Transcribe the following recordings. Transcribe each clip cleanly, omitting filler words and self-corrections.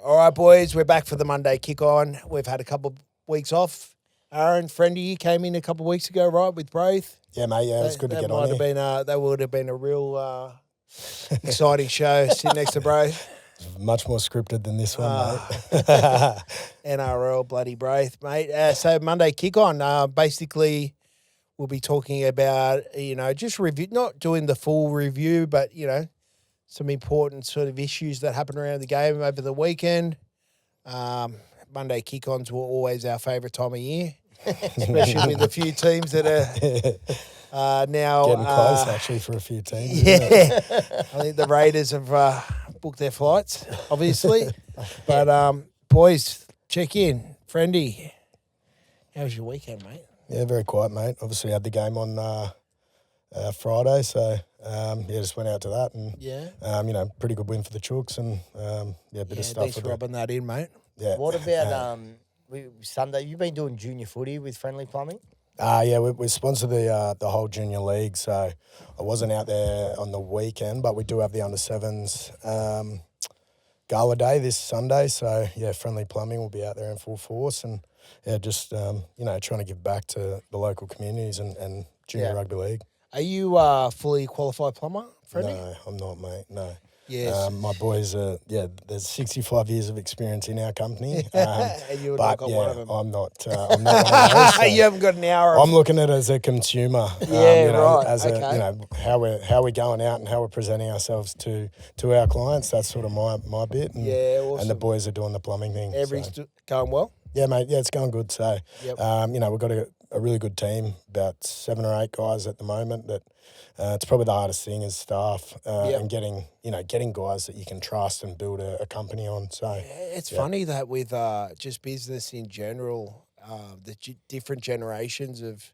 All right, boys, we're back for the Monday kick on. We've had a couple of weeks off. Aaron, Friendy, you came in a couple of weeks ago, right, with Braith? Yeah, mate. Yeah, it was good to get on here. That would have been a real exciting show sitting next to Braith. Much more scripted than this one, mate. NRL, bloody Braith, mate. So Monday kick on, basically we'll be talking about, just review, not doing the full review, but, some important sort of issues that happen around the game over the weekend. Monday kick-ons were always our favourite time of year, especially with a few teams that are now... Getting close, actually, for a few teams. Yeah. I think the Raiders have booked their flights, obviously. But, boys, check in. Friendy, how was your weekend, mate? Yeah, very quiet, mate. Obviously had the game on Friday, so... just went out to that and, pretty good win for the Chooks and, a bit of stuff. Thanks for rubbing that in, mate. Yeah. What about Sunday? You've been doing junior footy with Friendly Plumbing? We sponsor the whole junior league, so I wasn't out there on the weekend, but we do have the under-7s gala day this Sunday, so, Friendly Plumbing will be out there in full force and, just, trying to give back to the local communities and junior rugby league. Are you a fully qualified plumber, Freddie? No, I'm not, mate. No. Yes. My boys are, there's 65 years of experience in our company. And you're not got one of them. I'm not one of those. So you haven't got an hour. I'm looking at it as a consumer. Right. As how we're going out and how we're presenting ourselves to our clients. That's sort of my bit. And, awesome. And the boys are doing the plumbing thing. Everything's going well? Yeah, mate. Yeah, it's going good. So, yep. We've got a really good team, about 7 or 8 guys at the moment that it's probably the hardest thing as staff and getting guys that you can trust and build a company on. So it's funny that with just business in general, the different generations of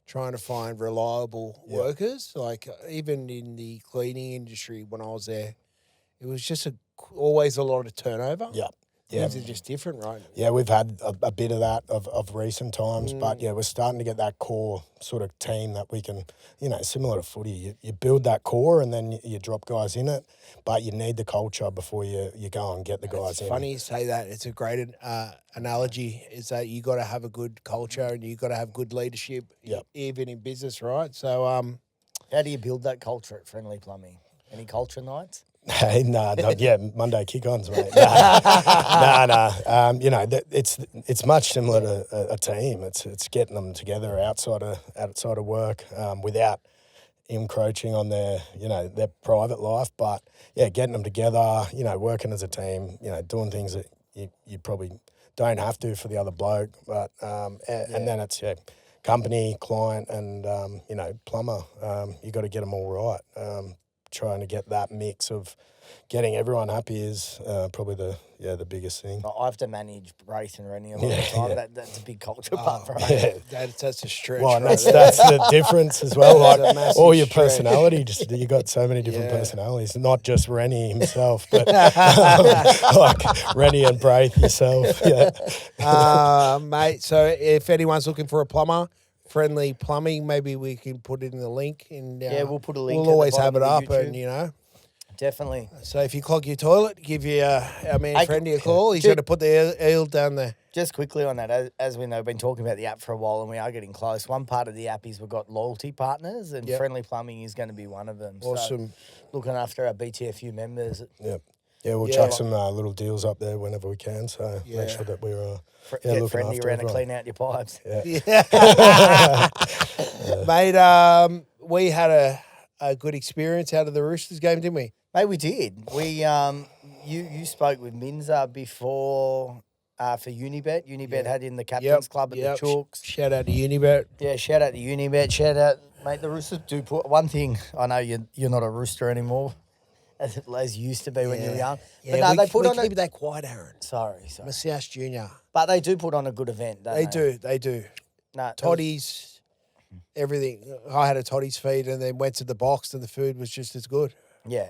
trying to find reliable workers, like even in the cleaning industry when I was there, it was just always a lot of turnover. Yeah. Things are just different, right? Yeah, we've had a bit of that of recent times, but we're starting to get that core sort of team that we can, similar to footy, you build that core and then you drop guys in it, but you need the culture before you go and get the guys in. It's funny you say that. It's a great analogy, is that you got to have a good culture and you got to have good leadership, even in business, right? So, how do you build that culture at Friendly Plumbing? Any culture nights? Hey, Monday kick-ons, mate. It's much similar to a team. It's getting them together outside of work without encroaching on their private life. But getting them together, working as a team, doing things that you probably don't have to for the other bloke. But and then it's company, client, and plumber. You got to get them all right. Trying to get that mix of getting everyone happy is probably the biggest thing. I have to manage Braith and Reni a lot of the time. Yeah. That's a big culture part for us. Yeah. That's a stretch. Well, and that's the difference as well. Like all your stretch. Personality, you got so many different personalities. Not just Reni himself, but like Reni and Braith yourself. Yeah, mate. So if anyone's looking for a plumber, Friendly Plumbing, maybe we can put it in the link. And we'll put a link. We'll always have it up, YouTube. and Definitely. So if you clog your toilet, give our man Friendy a call. He's going to put the eel down there. Just quickly on that, as we know, we've been talking about the app for a while and we are getting close. One part of the app is we've got loyalty partners and Friendly Plumbing is going to be one of them. Awesome. So looking after our BTFU members. Yep. Yeah, we'll chuck some little deals up there whenever we can. So make sure that we're get looking Friendly after around everyone. to clean out your pipes. Mate, we had a good experience out of the Roosters game, didn't we? Mate, we did. We you spoke with Minza before for Unibet. Unibet had in the captain's club at the Chooks. Shout out to Unibet. Yeah, shout out to Unibet. Shout out, mate. The Roosters do put one thing. I know you're not a Rooster anymore, as you used to be when you were young. Yeah, but no, they put on keep that quiet, Aaron. Sorry. Messias Jr. But they do put on a good event, don't they? They do. No, Toddies, everything. I had a Toddies feed and then went to the box and the food was just as good. Yeah,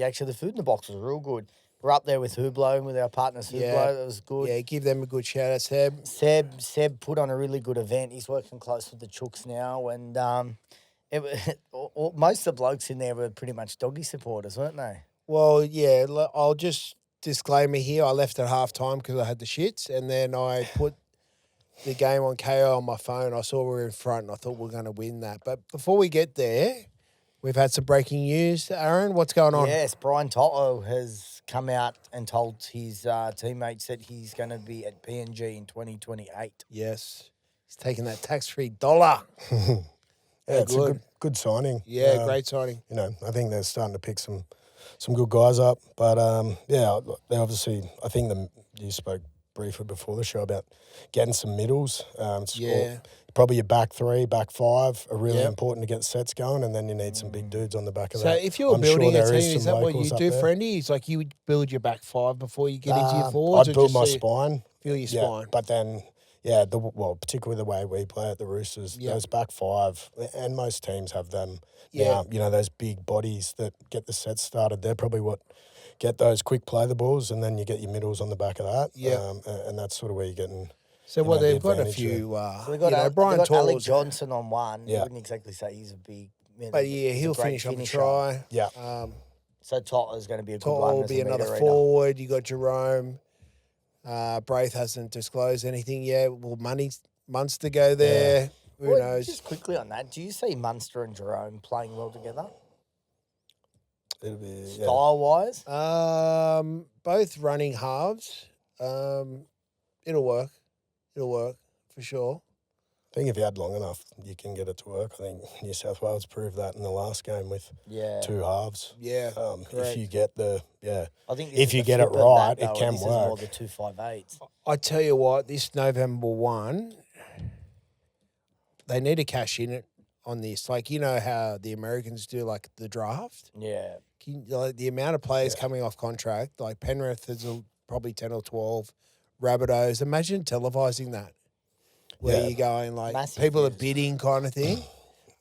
actually the food in the box was real good. We're up there with Hublot and with our partners Hublot. That was good. Yeah, give them a good shout out, Seb. Seb put on a really good event. He's working close with the Chooks now, and most of the blokes in there were pretty much doggy supporters, weren't they? Well, yeah, I'll just disclaimer here, I left at half time because I had the shits, and then I put the game on KO on my phone. I saw we were in front, and I thought we were going to win that. But before we get there, we've had some breaking news. Aaron, what's going on? Yes, Brian Toto has come out and told his teammates that he's going to be at PNG in 2028. Yes. He's taking that tax-free $1. Yeah, it's a good signing. Yeah, great signing. You know, I think they're starting to pick some good guys up. But, yeah, they obviously, I think you spoke briefly before the show about getting some middles. Probably your back 3, back 5 are really important to get sets going, and then you need some big dudes on the back of that. So if you were building a team, is that what you do, Friendy? It's like you would build your back 5 before you get into your forwards? I'd build my spine. Feel your spine. But then... particularly the way we play at the Roosters, those back 5, and most teams have them now, you know, those big bodies that get the sets started, they're probably what get those quick play the balls, and then you get your middles on the back of that. And that's sort of where you're getting... So, they've got a few... so they've got, Brian Alec Johnson on one. You wouldn't exactly say he's a big... But, he'll finish off a try. Yeah. So Totter's going to be a good one. Totter will be another forward. You got Jerome... Braith hasn't disclosed anything yet. Will Munster go there? Who knows? Just quickly on that, do you see Munster and Jerome playing well together? It'll be style-wise? Both running halves. It'll work. It'll work for sure. I think if you had long enough, you can get it to work. I think New South Wales proved that in the last game with 2 halves. Yeah, if you get I think if you get it right, it can this work. Is more the 258s. I tell you what, this November 1, they need to cash in it on this. Like, you know how the Americans do, like, the draft? Yeah. Like, the amount of players coming off contract, like Penrith is probably 10 or 12, Rabbitohs. Imagine televising that. Where you're going, like, massive people are bidding kind of thing.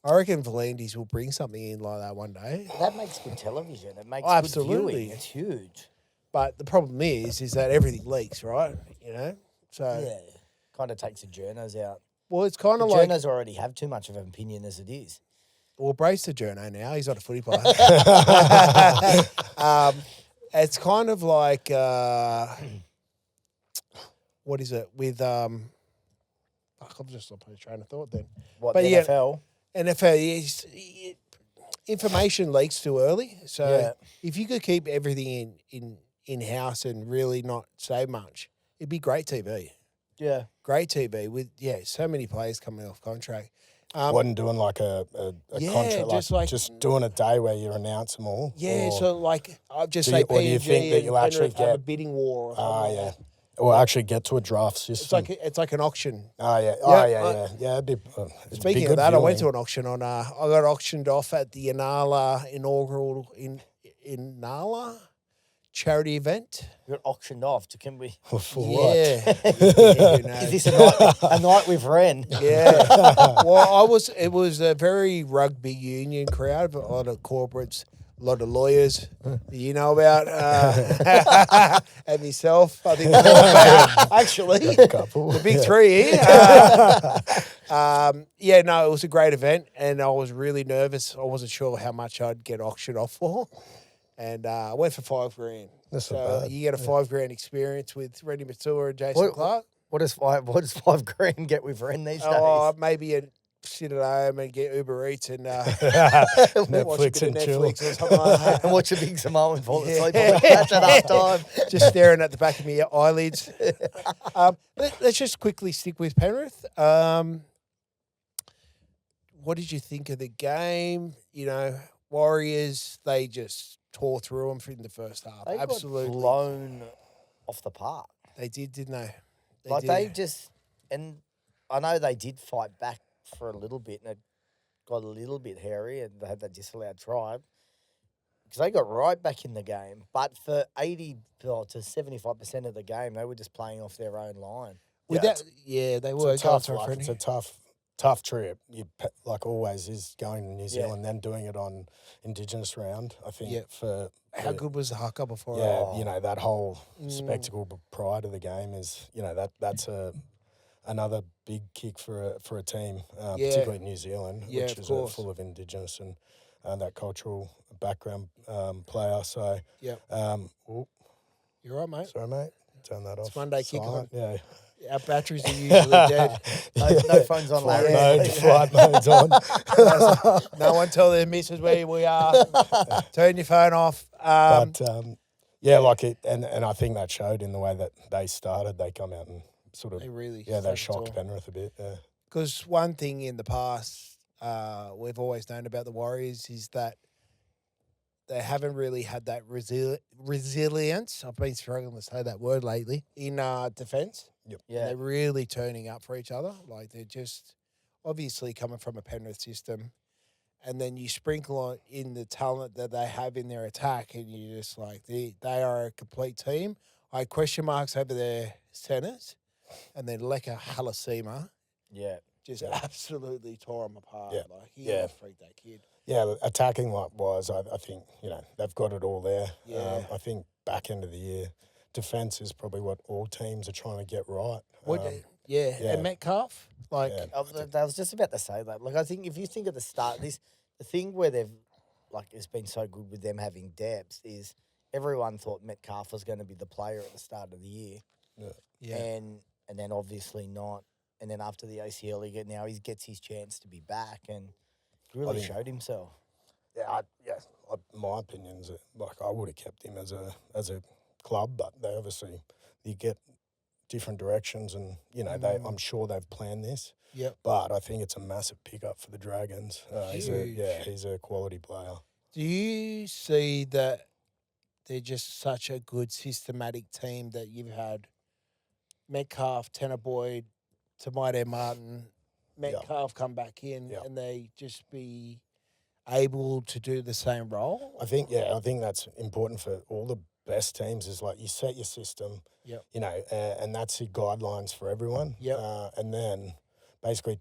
I reckon Volandis will bring something in like that one day. That makes good television. It makes good viewing. It's huge. But the problem is that everything leaks, right? You know? So kind of takes the journos out. Well, it's kind of like... journos already have too much of an opinion as it is. Well, brace the journo now. He's not a footy player. It's kind of like... what is it? With... I've just lost my train of thought then. What, but the NFL? NFL, information leaks too early. So if you could keep everything in-house and really not say much, it'd be great TV. Yeah. Great TV with, so many players coming off contract. Wasn't doing like a contract, just doing a day where you announce them all. Yeah, so like, I'll just say PNG or do you think that you'll actually have a bidding war or something like that. Or actually get to a draft system. It's like an auction. Yeah. It'd be, speaking of that, viewing. I went to an auction on. I got auctioned off at the Inala inaugural Inala charity event. You got auctioned off. Can we? For what? Is this a night with Ren? Yeah. Well, it was a very rugby union crowd, but a lot of corporates. A lot of lawyers you know about, and myself. I think actually a couple. The big 3 here. It was a great event, and I was really nervous. I wasn't sure how much I'd get auctioned off for, and I went for $5,000. That's not bad. You get a $5,000 experience with Reni Matua and Jason Clark. What does $5,000 get with Ren these days? Maybe sit at home and get Uber Eats and Netflix and chill. Or something like that. And watch a big Samoan fall asleep on the couch at half time. Just staring at the back of my eyelids. Let's just quickly stick with Penrith. What did you think of the game? You know, Warriors, they just tore through them in the first half. They absolutely got blown off the park. They did, didn't they? And I know they did fight back for a little bit, and it got a little bit hairy, and they had that disallowed try because they got right back in the game. But for 80 to 75% of the game, they were just playing off their own line. They were. It's a tough trip. Like always is going to New Zealand, then doing it on Indigenous round. I think how good was the haka before? Yeah, you know that whole spectacle prior to the game is that's another big kick for a team, particularly New Zealand, which is full of Indigenous and that cultural background player. So, you're You're right, mate. Sorry, mate. Turn that off. It's Monday Silent. kickoff. Yeah. Our batteries are usually dead. No phones on, Flight Larry. mode. Flight mode's on. No one tell their missus where we are. Turn your phone off. But yeah, like it, and I think that showed in the way that they started. They come out and sort of they really they shocked Penrith a bit. Yeah. Because one thing in the past we've always known about the Warriors is that they haven't really had that resilience. I've been struggling to say that word lately in defence. Yep. Yeah. They're really turning up for each other. Like they're just obviously coming from a Penrith system. And then you sprinkle on in the talent that they have in their attack, and you just like they are a complete team. I had question marks over their centres, and then Leka Halasima Yeah. just absolutely tore them apart. Yeah. Like he Yeah. freaked that kid. Yeah, attacking wise, I think they've got it all there. Yeah. I think back end of the year, defence is probably what all teams are trying to get right. Yeah, yeah. and Metcalf, like Yeah. I was just about to say that. Like, I think if you think at the start, the thing where they've, like, it's been so good with them having depth is everyone thought Metcalf was going to be the player at the start of the year. yeah, And then obviously not. And then after the ACL, he gets his chance to be back and really think- showed himself. My opinion's like I would have kept him as a club, but they obviously you get different directions, and I'm sure they've planned this. Yep. But I think it's a massive pickup for the Dragons. He's a quality player. Do you see that they're just such a good systematic team that you've had Metcalf, Tanner Boyd, Tamide Martin, Metcalf come back in Yep. and they just be able to do the same role? I think that's important for all the best teams. Is like you set your system, Yep. And that's your guidelines for everyone. Yep. And then basically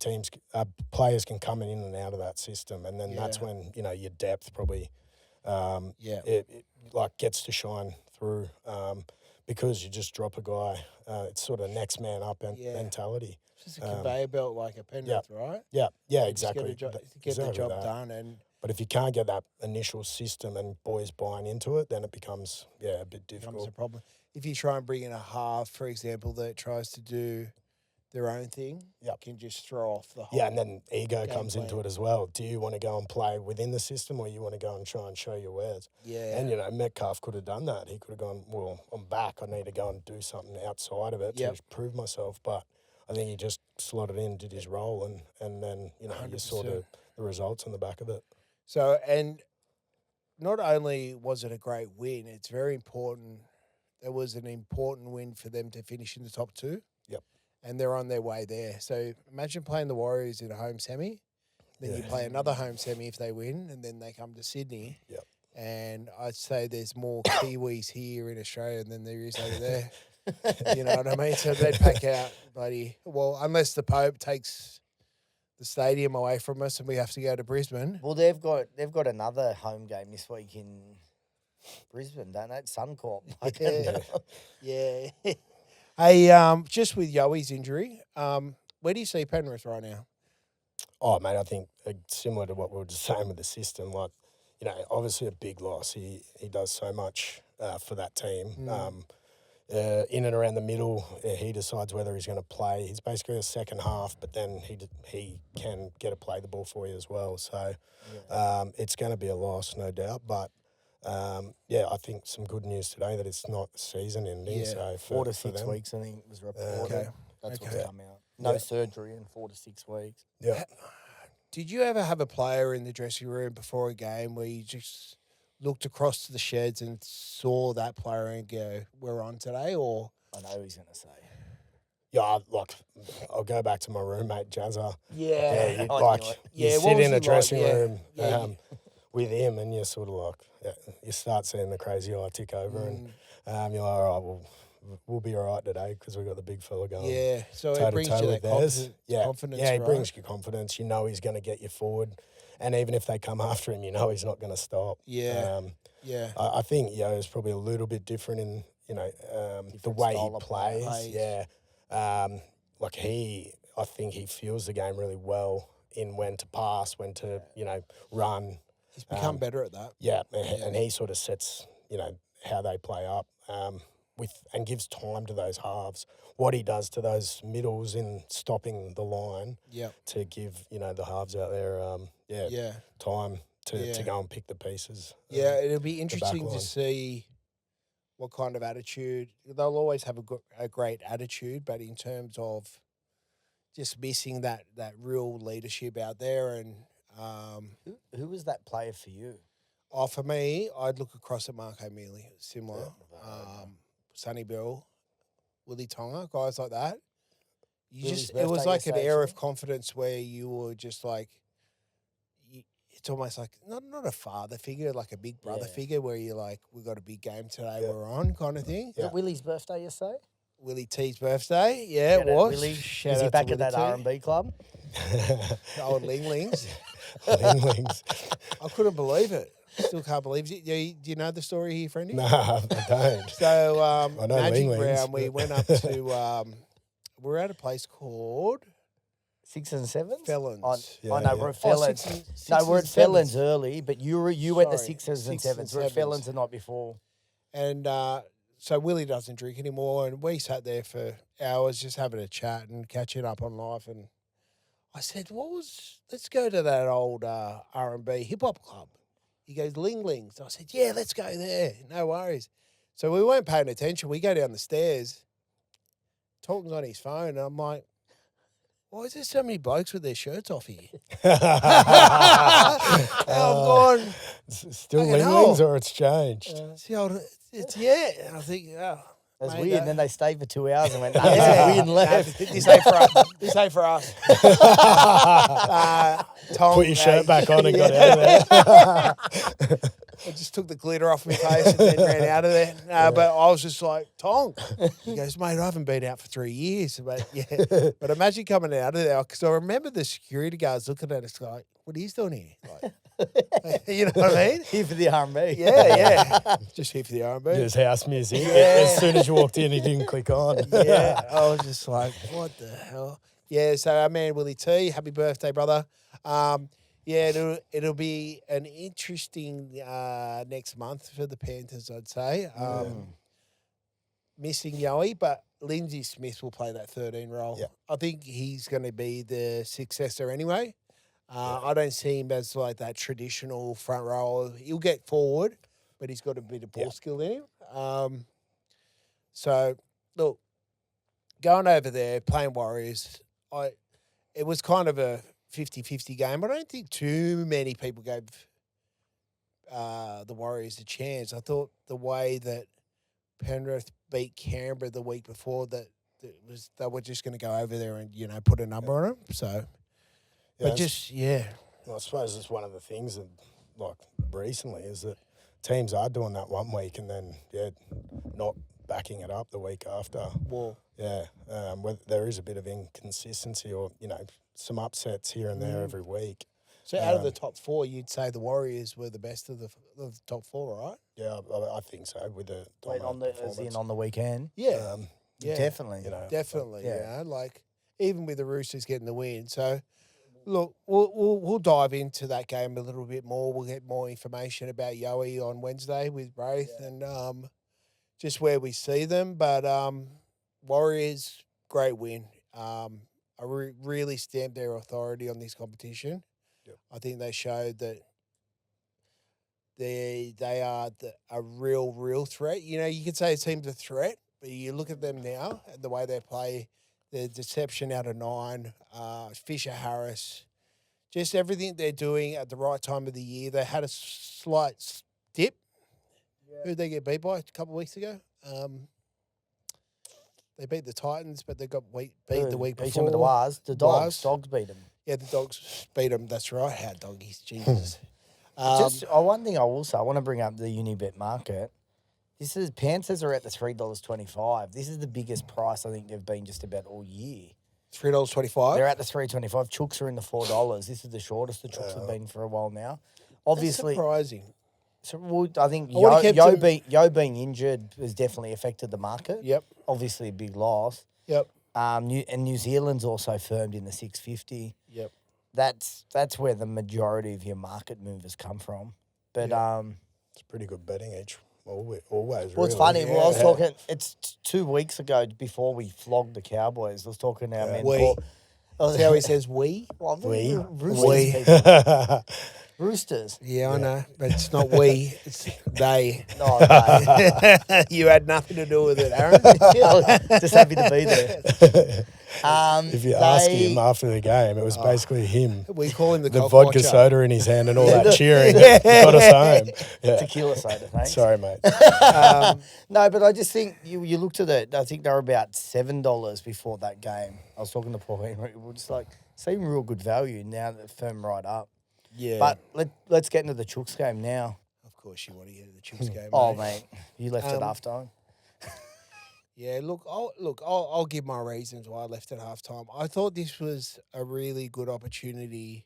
players can come in and out of that system, and then that's Yeah. when your depth probably Yeah. it like gets to shine through because you just drop a guy. It's sort of next man up mentality. It's just a conveyor belt like a Penrith, right? Yeah, Just exactly. Get the Exactly job that. done. And But if you can't get that initial system and boys buying into it, then it becomes a bit becomes difficult. a problem. If you try and bring in a half, for example, that tries to do their own thing, Yep. can just throw off the whole. Yeah, and then ego game comes into plan. it as well. Do you want to go and play within the system, or you want to go and try and show your wares? Yeah. And Metcalf could have done that. He could have gone, well, I'm back. I need to go and do something outside of it Yep. to prove myself. But I think he just slotted in, did his role, and then you saw 100%. the results on the back of it. So, and not only was it a great win, it's very important. It was an important win for them to finish in the top two. Yep. And they're on their way there. So imagine playing the Warriors in a home semi. Then you Yeah. play another home semi if they win, and then they come to Sydney. Yep. And I'd say there's more Kiwis here in Australia than there is over there. You know what I mean? So they'd pack out, unless the Pope takes the stadium away from us and we have to go to Brisbane. Well, they've got another home game this week in Brisbane, don't they? Suncorp. Yeah. Hey, just with Yoey's injury, where do you see Penrith right now? Oh, mate, I think similar to what we were just saying with the system, like, obviously a big loss. He does so much for that team. In and around the middle, he decides whether he's going to play. He's basically a second half, but then he can get to play the ball for you as well. So it's going to be a loss, no doubt. But, I think some good news today that it's not season ending. Yeah. So 4 to for 6 them. weeks, I think, was reported. Okay. That's Okay. what's come out. No Yeah. surgery in 4 to 6 weeks. Yeah. Did you ever have a player in the dressing room before a game where you just looked across to the sheds and saw that player and go, we're on today? Or I know he's going to say. Yeah, I'll go back to my roommate, Jazza. Yeah. You, I like, knew it. you Yeah, what sit was in he a like? dressing Yeah. room Yeah. with him, and you're sort of like, you start seeing the crazy eye tick over, and you're like, all right, well, we'll be all right today because we've got the big fella going. Yeah, so toe it to brings toe you with that theirs. confidence, Yeah, he right? brings you confidence. You know he's going to get you forward, and even if they come after him, you know he's not going to stop. Yeah, yeah. I think is probably a little bit different in the Different way he style of play. plays. Yeah, I think he feels the game really well in when to pass, when to run. He's become better at that. Yeah, and he sort of sets how they play up. and gives time to those halves. What he does to those middles in stopping the line to give, the halves out there, time to go and pick the pieces. Yeah, it'll be interesting to line. see what kind of attitude. They'll always have a great attitude, but in terms of just missing that real leadership out there. And Who was that player for you? for me, I'd look across at Mark O'Mealy, similar. Sonny Bill, Willie Tonga, guys like that. It was like an air of confidence where you were just like, it's almost like not a father figure, like a big brother figure where you're like, we've got a big game today, we're on kind of thing. Is it Willie's birthday yesterday? Willie T's birthday, it was. Willie. Shout Is he out back to at that Willie R&B club? T. Old Linglings. Linglings. I couldn't believe it. Still can't believe it. Do you know the story here, Friendy? No, I don't. So, I know Magic Linglings, Round, we went up to, we're at a place called Sixes and sevens? Felons. We're at Felons. We're at Felons early, but you went to sixes and sevens. We're at Felons the night before. And so Willie doesn't drink anymore, and we sat there for hours just having a chat and catching up on life. And I said, let's go to that old R&B hip-hop club. He goes, Linglings. I said, yeah, let's go there. No worries. So we weren't paying attention. We go down the stairs, talking on his phone, and I'm like, why is there so many blokes with their shirts off here? I'm going, still Linglings or it's changed? It's and I think, That's mate, weird. And then they stayed for 2 hours and went, nah, this is weird and left. This ain't for us. This ain't for us. Tom, Put your shirt back on and got out of there. I just took the glitter off my face and then ran out of there. But I was just like, Tom. He goes, mate, I haven't been out for 3 years. But but imagine coming out of there, because I remember the security guards looking at us like, what are you doing here? Like, you know what I mean? Here for the R&B. Yeah. Just here for the R&B. There's house music. As soon as you walked in, he didn't click on. Yeah. I was just like, what the hell? Yeah, so our man Willie T, happy birthday, brother. It'll be an interesting next month for the Panthers, I'd say. Missing Yowie, but Lindsay Smith will play that 13 role. Yeah. I think he's going to be the successor anyway. I don't see him as like that traditional front row. He'll get forward, but he's got a bit of ball skill in him. So, look, going over there, playing Warriors, it was kind of a 50-50 game. I don't think too many people gave the Warriors a chance. I thought the way that Penrith beat Canberra the week before, that they were just going to go over there and, put a number on them. So, Well, I suppose it's one of the things that, like, recently is that teams are doing that one week and then, not backing it up the week after. Well, there is a bit of inconsistency or, some upsets here and there every week. so out of the top four, you'd say the Warriors were the best of the top four, right? Yeah, I think so with the on the weekend. Yeah. Definitely. Definitely. Yeah. Like even with the Roosters getting the win. So look, we'll dive into that game a little bit more. We'll get more information about Yowie on Wednesday with Braith and just where we see them. But Warriors, great win. I really stamped their authority on this competition. Yep. I think they showed that they are a real threat. You could say a team's a threat, but you look at them now and the way they play, the deception out of 9, Fisher Harris, just everything they're doing at the right time of the year. They had a slight dip. Yeah. Who'd they get beat by a couple of weeks ago? They beat the Titans, but they got beat the week before. Beat them with the Wars. The Dogs. Dogs beat them. Yeah, the Dogs beat them. That's right. How doggies, Jesus. One thing I want to bring up the Unibet market. Panthers are at the $3.25. This is the biggest price I think they've been just about all year. $3.25. They're at the $3.25. Chooks are in the $4. This is the shortest the Chooks have been for a while now. Obviously, that's surprising. So I think Yo being injured has definitely affected the market. Yep. Obviously a big loss. Yep. New Zealand's also firmed in the 650. Yep. That's where the majority of your market movers come from. But it's pretty good betting each Always. Well, it's really. funny. Well, I was Yeah. talking. It's 2 weeks ago before we flogged the Cowboys. I was talking to our men. We. See how he says we? Well, I'm We. thinking Roosters. We. People. Roosters. Yeah, I know, but it's not we. It's they. No, no. You had nothing to do with it, Aaron. Just happy to be there. If you ask him after the game, it was basically him. We call him the vodka cockwatcher. soda in his hand and all that cheering got us home. Yeah. Tequila soda, thanks. Sorry, mate. No, but I just think you looked at it. I think they were about $7 before that game. I was talking to Paul Henry. We were just like, seem real good value now that firm right up. Yeah. But let's get into the Chooks game now. Of course you want to get to the Chooks game. Oh, mate. mate, you left at half time. Yeah, I'll give my reasons why I left at halftime. I thought this was a really good opportunity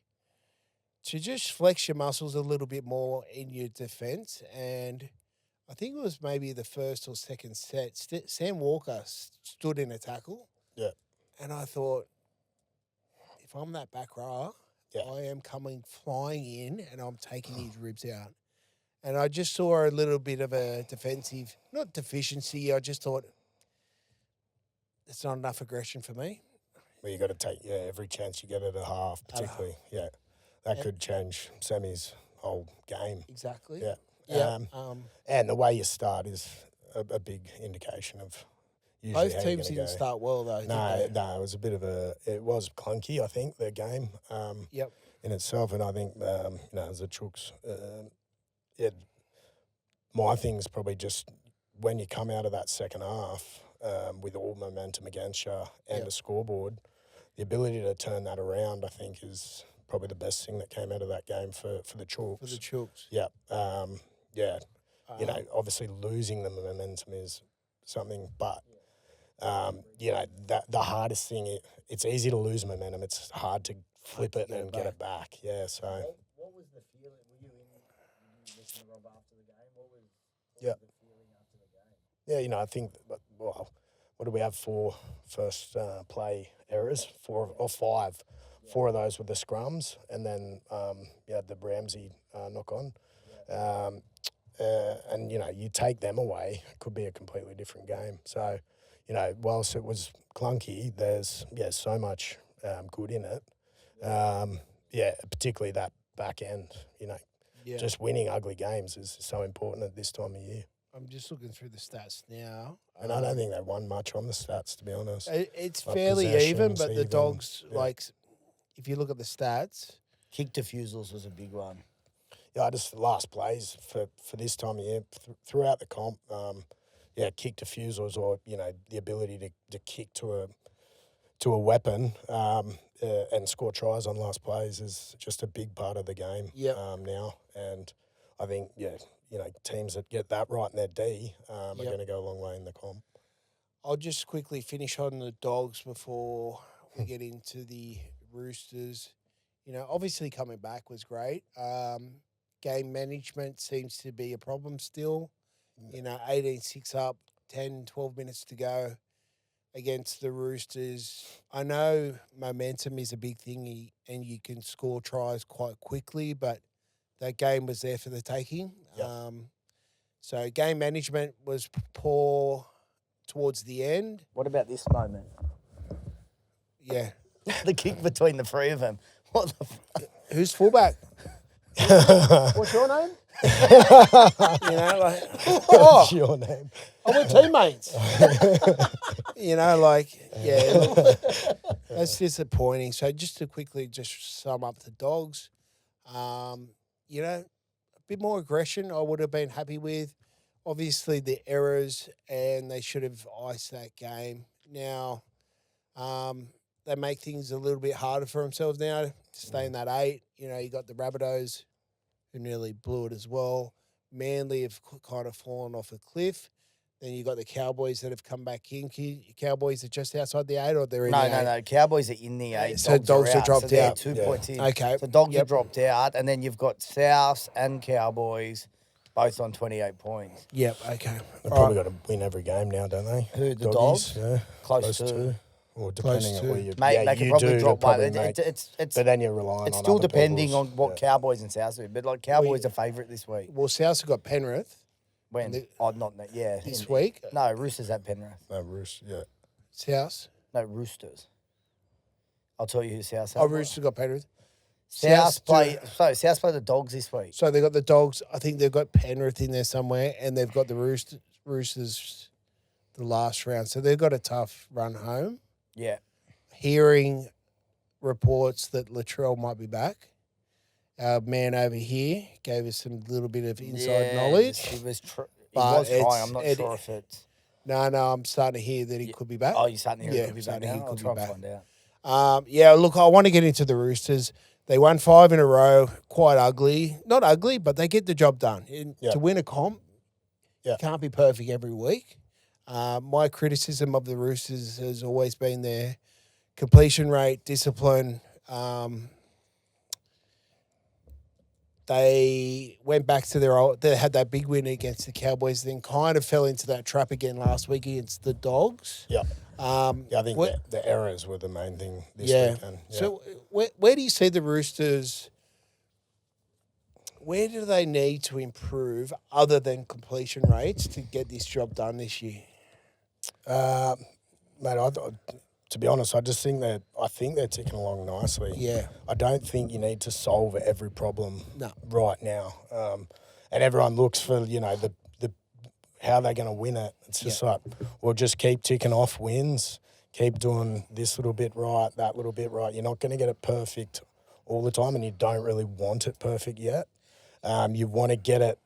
to just flex your muscles a little bit more in your defence. And I think it was maybe the first or second set. Sam Walker stood in a tackle. Yeah. And I thought, if I'm that back row, I am coming flying in and I'm taking his ribs out. And I just saw a little bit of a defensive, not deficiency. I just thought, it's not enough aggression for me. Well, you got to take every chance you get at a half, particularly. Yeah, that could change Sammy's whole game. Exactly. Yeah. Yeah. And the way you start is a big indication of usually Both how you're teams gonna didn't go. start well though. No, it was a bit of it was clunky, I think, the game Yep. in itself. And I think, as a Chooks, my thing's probably just when you come out of that second half with all momentum against you and a scoreboard, the ability to turn that around, I think, is probably the best thing that came out of that game for the Chooks. For the Chooks. Yeah. Obviously losing the momentum is something, but, the hardest thing, it's easy to lose momentum. It's hard to flip it and get it back. Yeah, so. What was the feeling? Were you listening to Rob after the game? What was Yeah. the feeling after the game? Yeah, I think, what do we have? 4 first play errors, 4 or 5. 4 of those were the scrums, and then the Ramsey knock on. And you take them away, it could be a completely different game. So, whilst it was clunky, there's so much good in it. Particularly that back end. Just winning ugly games is so important at this time of year. I'm just looking through the stats now. And I don't think they won much on the stats, to be honest. It's Like fairly even, possessions but the even, Dogs, yeah. if you look at the stats, Kick defusals was a big one. Yeah, just the last plays for this time of year throughout the comp. Kick defusals or the ability to kick to a weapon and score tries on last plays is just a big part of the game now. And I think teams that get that right in their D are going to go a long way in the comp. I'll just quickly finish on the Dogs before we get into the Roosters. Obviously coming back was great. Game management seems to be a problem still. 18-6 up, 10, 12 minutes to go against the Roosters. I know momentum is a big thing and you can score tries quite quickly, but that game was there for the taking. Yep. So game management was poor towards the end. What about this moment? Yeah. The kick between the 3 of them. What the fuck? Who's fullback? What's your name? What's your name? we're teammates. That's disappointing. So just to quickly sum up the Dogs, a bit more aggression I would have been happy with. Obviously the errors, and they should have iced that game. Now, they make things a little bit harder for themselves now to stay in that 8. You got the Rabbitohs who nearly blew it as well. Manly have kind of fallen off a cliff. Then you got the Cowboys that have come back in. Cowboys are just outside the 8 or they're in the 8? No. Cowboys are in the 8. So Dogs are dropped so they're out. 2 points in. Okay. So Dogs are dropped out. And then you've got Souths and Cowboys both on 28 points. Yep, okay. They've probably got to win every game now, don't they? Who, the Doggies? Dogs? Yeah. Close to. Or depending Close on to. where you... Mate, they can probably drop one. It's but then you're relying on It's still other depending people's- on what Cowboys and Souths do. But, Cowboys are favourite this week. Well, South have got Penrith. When? Not that. Yeah. this week. No, Roosters at Penrith. No, Roosters, yeah. South. No, Roosters. I'll tell you who South. Oh, Roosters got Penrith. South play the Dogs this week. So they got the Dogs. I think they've got Penrith in there somewhere, and they've got the Roosters the last round. So they've got a tough run home. Yeah. Hearing reports that Latrell might be back. Our man over here gave us some little bit of inside knowledge. He was trying. I'm not sure if it's... No, I'm starting to hear that he could be back. Oh, you're starting to hear he could be back now? He I'll could try be and back. find out. Yeah, look, I want to get into the Roosters. They won 5 in a row, quite ugly. Not ugly, but they get the job done. To win a comp, you can't be perfect every week. My criticism of the Roosters has always been their completion rate, discipline. They went back to their old. They had that big win against the Cowboys, then kind of fell into that trap again last week against the Dogs. Yeah. I think the errors were the main thing this weekend. Yeah. So where do you see the Roosters? Where do they need to improve other than completion rates to get this job done this year? Mate, to be honest, I think they're ticking along nicely. Yeah. I don't think you need to solve every problem right now. And everyone looks for, the how they're going to win it. It's just like, we'll just keep ticking off wins, keep doing this little bit right, that little bit right. You're not going to get it perfect all the time, and you don't really want it perfect yet. You want to get it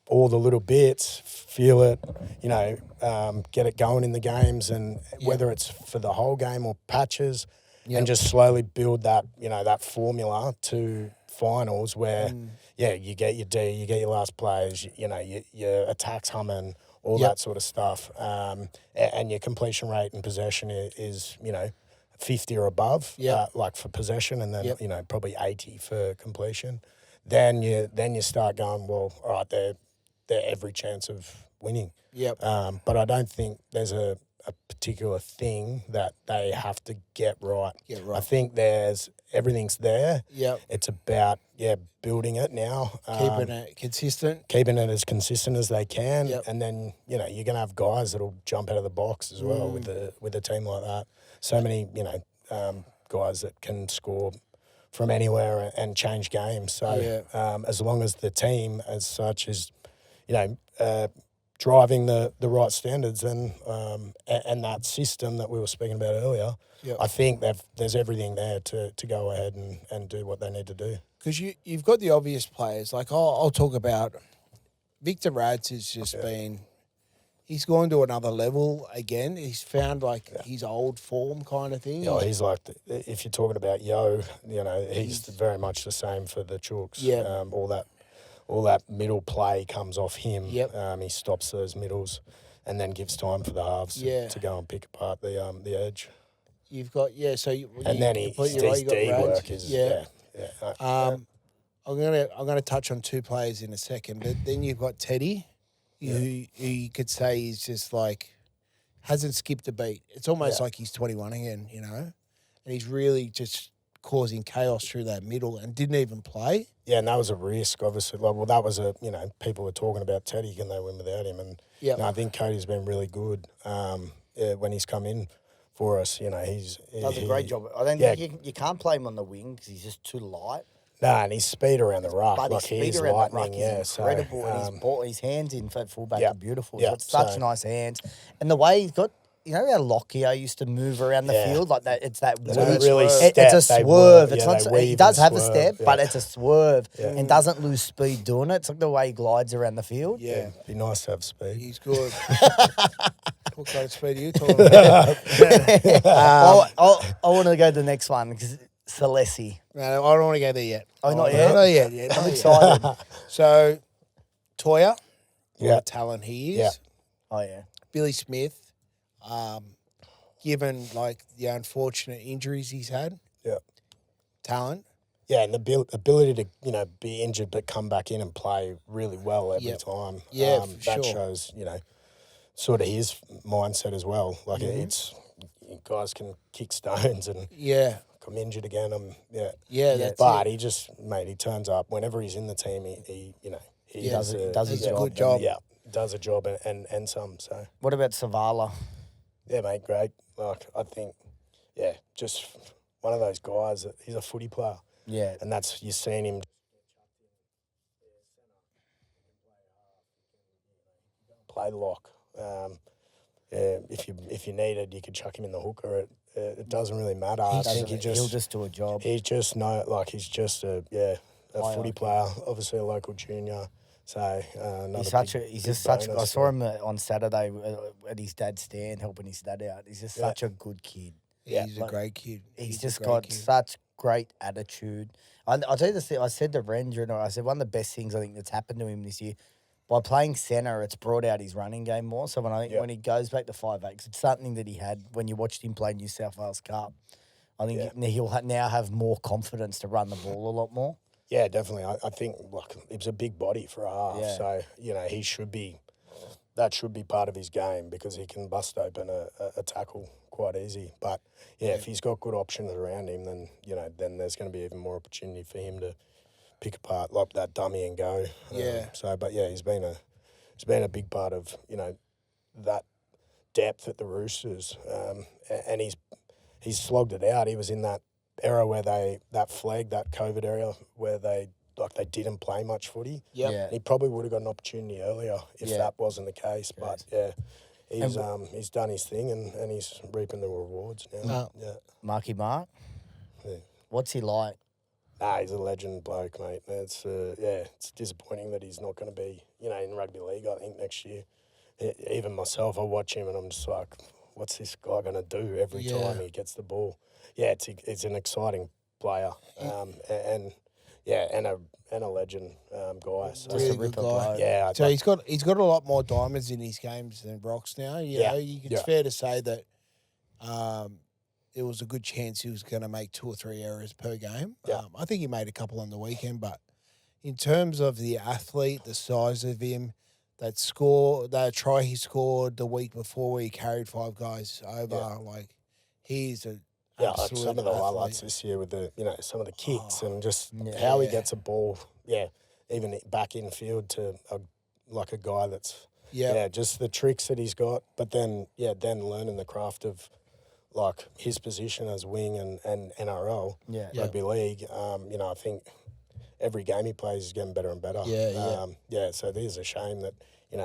all the little bits, feel it, get it going in the games, and whether it's for the whole game or patches, and just slowly build that, that formula to finals where, you get your D, you get your last plays, your attacks humming, all that sort of stuff, and your completion rate and possession is 50 or above, like for possession, and then probably 80 for completion. Then you start going, well, all right, they're every chance of winning. Yep. But I don't think there's a particular thing that they have to get right. I think everything's there. Yep. It's about building it now. Keeping it consistent. Keeping it as consistent as they can. Yep. And then, you're gonna have guys that'll jump out of the box as well with a team like that. So many, guys that can score from anywhere and change games. So as long as the team as such is, driving the right standards and that system that we were speaking about earlier, I think there's everything there to go ahead and do what they need to do. Because you've got the obvious players. Like I'll talk about Victor Radz has just been – he's gone to another level again. He's found his old form kind of thing. Yeah, he's like if you're talking about Yo, he's very much the same for the Chooks. Yeah. All that middle play comes off him. Yep. He stops those middles and then gives time for the halves to go and pick apart the edge. You've got his D work is I'm gonna touch on two players in a second, but then you've got Teddy, who you could say is just hasn't skipped a beat. It's almost like he's 21 again, and he's really just causing chaos through that middle and didn't even play. Yeah, and that was a risk, obviously. That was people were talking about Teddy, can they win without him? And I think Cody's been really good when he's come in for us. He does a great job. I don't think you can't play him on the wing because he's just too light. Nah, and his speed around the ruck, but his speed around the ruck is incredible. So, and his hands in for fullback are beautiful. He's got such nice hands, and the way he's got. You know how Lockyer used to move around the field like that? It's that really it's a swerve. It's not. He does have a step, but it's a swerve and doesn't lose speed doing it. It's like the way he glides around the field. Yeah, be nice to have speed. He's good. What kind of speed are you talking about? I want to go to the next one because Celesi. No, I don't want to go there yet. Oh, not yet. Not yet. I'm excited. So, Toya, what a talent he is. Yeah. Oh yeah. Billy Smith. Given the unfortunate injuries he's had, talent, and the ability to be injured but come back in and play really well every time. Yeah, that shows sort of his mindset as well. It's guys can kick stones and I'm injured again. But he just he turns up whenever he's in the team. He does a good job. Yeah. does a job and some. So What about Savala? yeah, mate, great. Like I think, yeah, just one of those guys that he's a footy player, Yeah. and that's you've seen him play lock. Yeah, if you needed, you could chuck him in the hooker. It doesn't really matter. I think He'll just do a job. he's just he's just a footy IQ. player. Obviously a local junior. So He's just such. I saw him on Saturday at his dad's stand helping his dad out. He's just such a good kid. Yeah, he's a great kid. He's a just great got kid. such great attitude. I'll tell you this thing. I said to Rendra, I said one of the best things I think that's happened to him this year, by playing centre, it's brought out his running game more. So when he goes back to 5'8", it's something that he had when you watched him play New South Wales Cup. I think he'll now have more confidence to run the ball a lot more. Yeah, definitely. I think he was a big body for a half, Yeah. so he should be. That should be part of his game because he can bust open a tackle quite easy. But if he's got good options around him, then then there's going to be even more opportunity for him to pick apart like that dummy and go. Yeah. He's been a big part of that depth at the Roosters, and he's slogged it out. He was in that era where that COVID era where they didn't play much footy. Yep. Yeah. He probably would have got an opportunity earlier if that wasn't the case. But he's done his thing and he's reaping the rewards now. Marky Mark, Yeah. what's he like? Nah, he's a legend bloke, mate. It's disappointing that he's not going to be, in rugby league, I think, next year. Even myself, I watch him and I'm just like, what's this guy going to do every time he gets the ball? Yeah, it's an exciting player, and a legend guy. So. Just a Really good ripper guy. bloke. Yeah, So he's got a lot more diamonds in his games than Rocks now. It's fair to say that there was a good chance he was going to make 2 or 3 errors per game. Yeah. I think he made a couple on the weekend, but in terms of the athlete, the size of him, that try he scored the week before where he carried 5 guys over, he's a like absolute some of the athlete. highlights this year with the some of the kicks and just how he gets a ball, even back in field to a guy that's just the tricks that he's got, but then learning the craft of his position as wing and NRL rugby league. I think every game he plays is getting better and better. So there's a shame that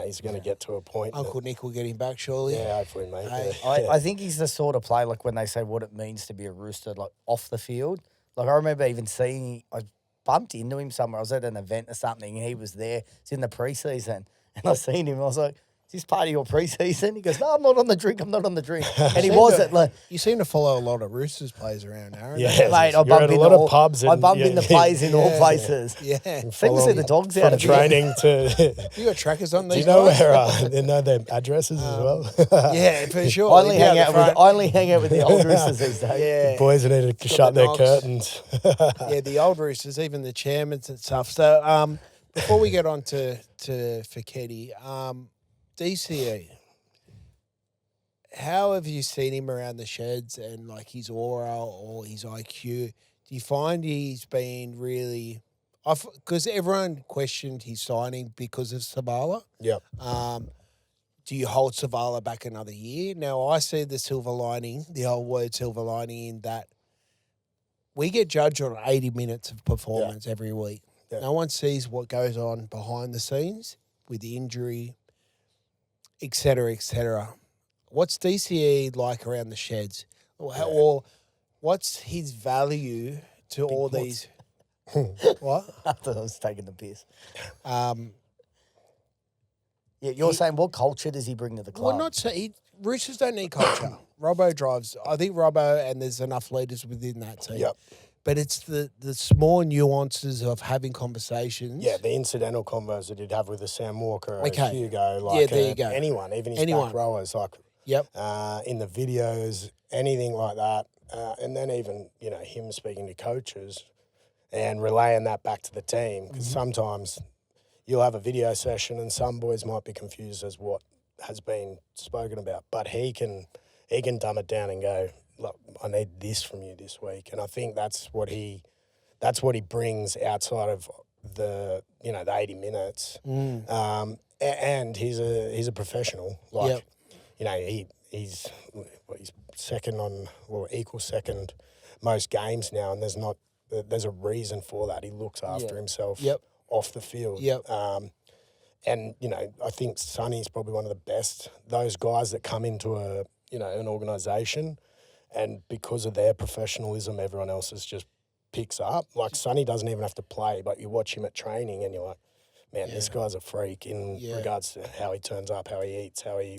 he's going to get to a point. Uncle Nick will get him back surely. Yeah, hopefully, mate. Hey, I think he's the sort of player, when they say what it means to be a Rooster, off the field. I remember even seeing, I bumped into him somewhere. I was at an event or something, and he was there. It's in the preseason, and I seen him. I was like, "Is this part of your preseason?" He goes, "No, I'm not on the drink. I'm not on the drink." And he wasn't. You seem to follow a lot of Roosters players around, Aaron. Yeah, mate, I you're bump at a into lot of pubs. I bump into plays in all places. Yeah. Seem to see the dogs out from of training to. You got trackers on Do these you know guys? where they know their addresses as well? Yeah, for sure. I only They'd be hang out out the with front. I only hang out with the old Roosters these days. Yeah. Boys need to shut the their knocks. curtains. Yeah, the old Roosters, even the chairmans and stuff. So before we get on to Feketi, DCE, how have you seen him around the sheds and his aura or his IQ? Do you find he's been really... Because everyone questioned his signing because of Savala. Yep. Do you hold Savala back another year? Now, I see the silver lining, the old word silver lining, in that we get judged on 80 minutes of performance every week. Yeah. No one sees what goes on behind the scenes with the injury, et cetera, et cetera. What's DCE like around the sheds? Or what's his value to all these... What? I thought I was taking the piss. Um, Yeah, you're saying what culture does he bring to the club? Well, not so. Roosters don't need culture. Robbo drives. I think Robbo, and there's enough leaders within that team. Yep. But it's the small nuances of having conversations. Yeah, the incidental combos that he'd have with a Sam Walker, a Okay. Hugo, there you go. anyone, even his back rowers, Yep. in the videos, anything like that. And then even, him speaking to coaches and relaying that back to the team. Because sometimes you'll have a video session and some boys might be confused as what has been spoken about. But he can dumb it down and go, look, I need this from you this week. And I think that's what he brings outside of the 80 minutes. And he's a professional. Like, he's second equal second most games now, and there's a reason for that. He looks after himself off the field. And, I think Sonny's probably one of the best, those guys that come into an organisation, and because of their professionalism, everyone else just picks up. Like, Sonny doesn't even have to play, but you watch him at training and you're like, man, this guy's a freak in regards to how he turns up, how he eats, how he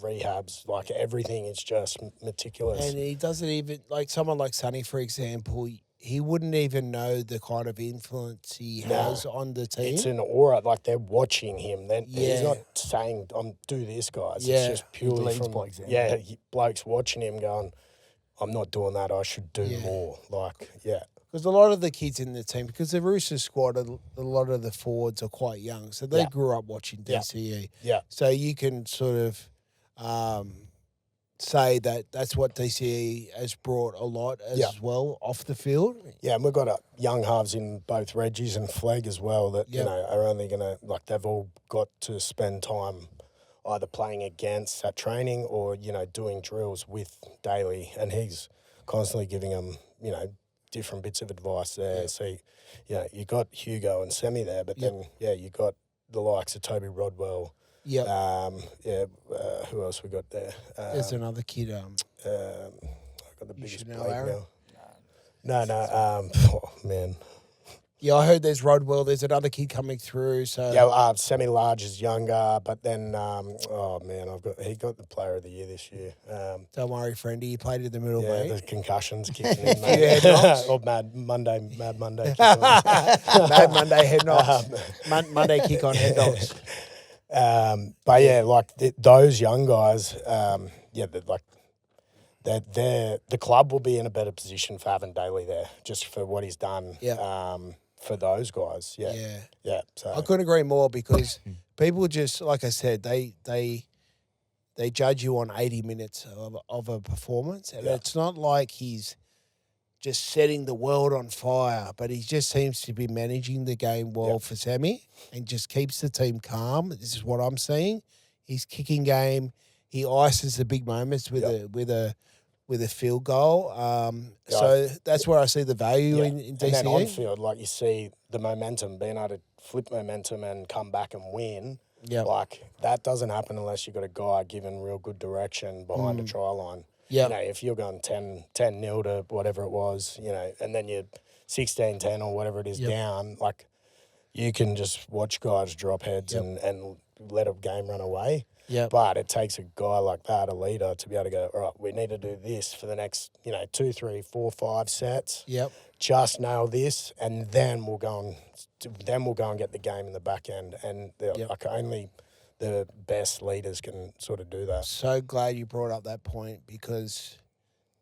rehabs. Like, everything is just meticulous. And he doesn't even, like someone like Sonny, for example, he wouldn't even know the kind of influence he has on the team. It's an aura. Like, they're watching him. He's not saying, do this, guys. It's just purely from blokes. Blokes watching him going, I'm not doing that. I should do more. Like, Because a lot of the kids in the team, because the Roosters squad, a lot of the forwards are quite young, so they grew up watching DCE. So you can sort of say that that's what DCE has brought a lot as well off the field. Yeah, and we've got young halves in both Reggies and Flegg as well that, are only going to, like, they've all got to spend time either playing against at training or, doing drills with Daly. And he's constantly giving them, different bits of advice there. Yeah. So, you got Hugo and Sammy there, but then, you got the likes of Toby Rodwell. Yeah. Who else we got there? There's another kid. I got the biggest know Blake Aaron? now. No. Oh, man. Yeah, I heard there's Rodwell. There's another kid coming through. So Sammy Large is younger, but then he got the Player of the Year this year. Don't worry, Friendy. He played in the middle, mate. mate. The concussions kicking in, mate. Or Mad Monday. Mad Monday head knocks. Monday kick on head knocks. Those young guys, the club will be in a better position for having Daly there, just for what he's done. For those guys, So I couldn't agree more, because people just, like I said, they judge you on 80 minutes of a performance, and it's not like he's just setting the world on fire, but he just seems to be managing the game well for Sammy, and just keeps the team calm. This is what I'm seeing. His kicking game, he ices the big moments with a field goal. So that's where I see the value in DCE. And then on field, like, you see the momentum, being able to flip momentum and come back and win. Like, that doesn't happen unless you've got a guy giving real good direction behind the try line. If you're going 10-0 to whatever it was, and then you're 16-10 or whatever it is down, like, you can just watch guys drop heads and let a game run away. But it takes a guy like that, a leader, to be able to go, all right, we need to do this for the next, 2, 3, 4, 5 sets. Just nail this, and then we'll go and get the game in the back end. And only the best leaders can sort of do that. So glad you brought up that point, because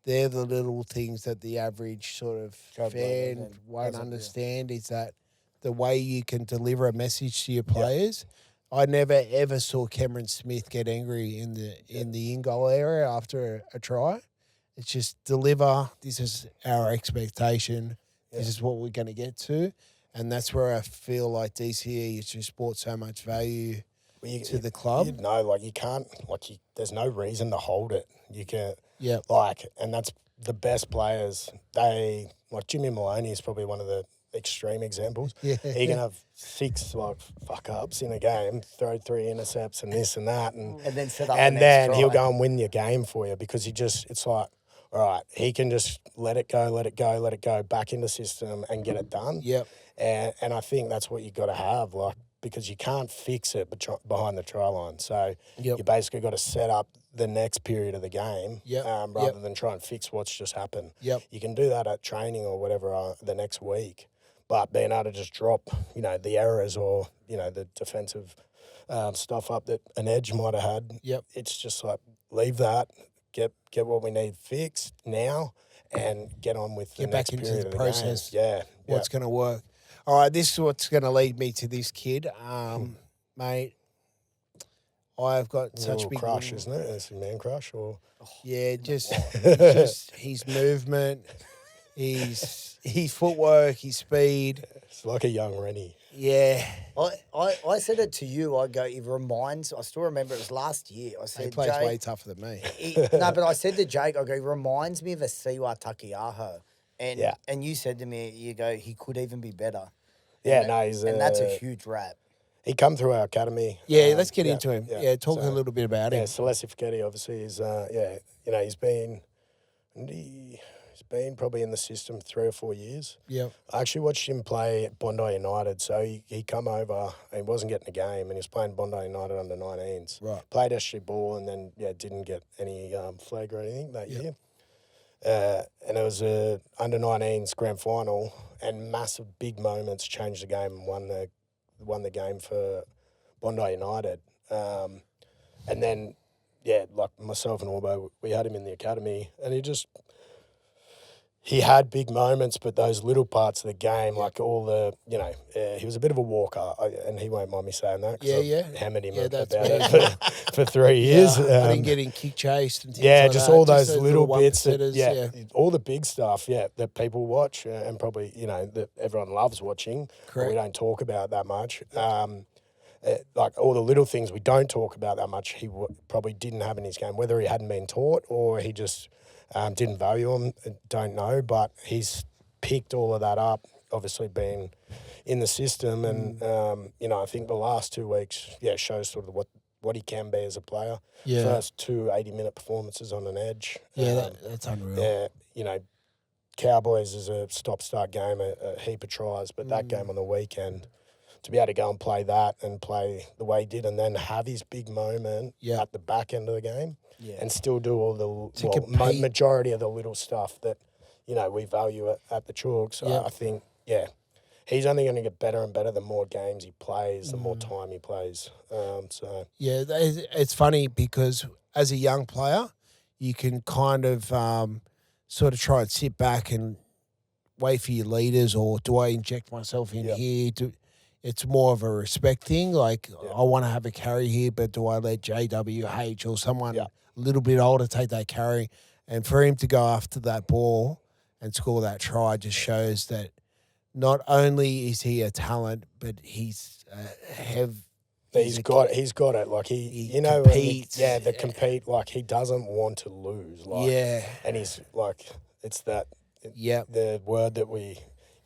they're the little things that the average sort of fan won't understand, is that the way you can deliver a message to your players. I never ever saw Cameron Smith get angry in the in-goal area after a try. It's just deliver. This is our expectation. This is what we're going to get to. And that's where I feel like DCE has just brought so much value to the club. You can't, there's no reason to hold it. You can, and that's the best players. Jimmy Maloney is probably one of the extreme examples. He can have 6 fuck ups in a game, throw 3 intercepts and this and that, and then set up. And then he'll go and win your game for you, because it's like, all right, he can just let it go back in the system and get it done. And I think that's what you got to have, because you can't fix it behind the try line. So you basically got to set up the next period of the game rather than try and fix what's just happened. You can do that at training or whatever the next week. But being able to just drop, the errors or, the defensive stuff up that an edge might have had, it's just like, leave that, get what we need fixed now, and get on with the next period of the process. Game. What's going to work. All right, this is what's going to lead me to this kid. Mate, I've got such a big crush, isn't it? It's a man crush, or just his movement. his footwork, his speed. It's like a young Reni. Yeah. I said it to you. I go, it reminds. I still remember it was last year. I He said, plays Jake, way tougher than me. no, but I said to Jake, I go, he reminds me of a Siwa Takiaho. And Yeah. and you said to me, you go, he could even be better. Yeah, And no, and that's a huge rap. He come through our academy. Yeah, let's get into him. yeah. Yeah, talk So, a little bit about Yeah, him. Celeste Ficchetti obviously is, he's been probably in the system 3 or 4 years. Yeah. I actually watched him play at Bondi United. So he come over and he wasn't getting a game and he was playing Bondi United under 19s. Right. Played SG ball and then, didn't get any flag or anything that year. And it was a under 19s grand final and massive big moments changed the game and won the game for Bondi United. And then, like myself and Orbo, we had him in the academy and he had big moments, but those little parts of the game, like all the, he was a bit of a walker, and he won't mind me saying that because I've hammered him about it for 3 years. I didn't get in kick chased and things like just that. all those little one bits, percenters, all the big stuff, that people watch and probably, that everyone loves watching. Correct. We don't talk about that much. Like all the little things we don't talk about that much, he probably didn't have in his game, whether he hadn't been taught or he just didn't value them, don't know. But he's picked all of that up, obviously being in the system. And, I think the last 2 weeks, shows sort of what he can be as a player. Yeah. First 2 80-minute performances on an edge. Yeah, that's unreal. Cowboys is a stop-start game, a heap of tries, but that game on the weekend, to be able to go and play that and play the way he did and then have his big moment at the back end of the game and still do all the majority of the little stuff that, we value at the Chalk. So I think, he's only going to get better and better the more games he plays, the more time he plays. Yeah, it's funny because as a young player, you can kind of sort of try and sit back and wait for your leaders, or do I inject myself in here? It's more of a respect thing. Like, I want to have a carry here, but do I let JWH or someone a little bit older take that carry? And for him to go after that ball and score that try just shows that not only is he a talent, but he's He's got it. Like he competes. Compete. Like he doesn't want to lose. Like, and he's like, it's that. The word that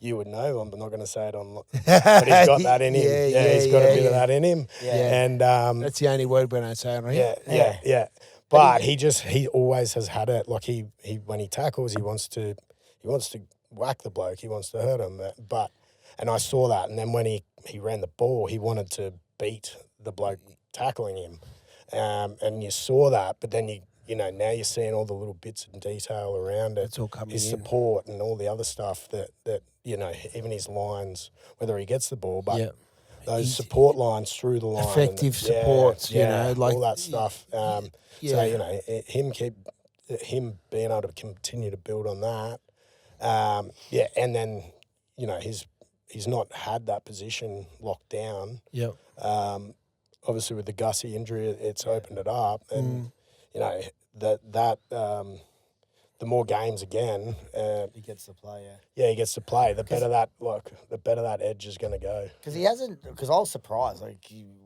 you would know. I'm not going to say it on, but he's got that in him. He's got a bit of that in him. Yeah. And that's the only word when I say it on here. Yeah. But he always has had it. Like he when he tackles, he wants to whack the bloke. He wants to hurt him. And I saw that. And then when he ran the ball, he wanted to beat the bloke tackling him. And you saw that. But then now you're seeing all the little bits and detail around it. It's all coming his in. support and all the other stuff that even his lines, whether he gets the ball, but those support lines through the line. Effective supports, like all that stuff. So, him being able to continue to build on that. And then, he's not had that position locked down. Yep. Obviously with the Gussie injury, it's opened it up and, the more games again, He gets to play, he gets to play. The better that edge is going to go. Because he hasn't. Because I was surprised.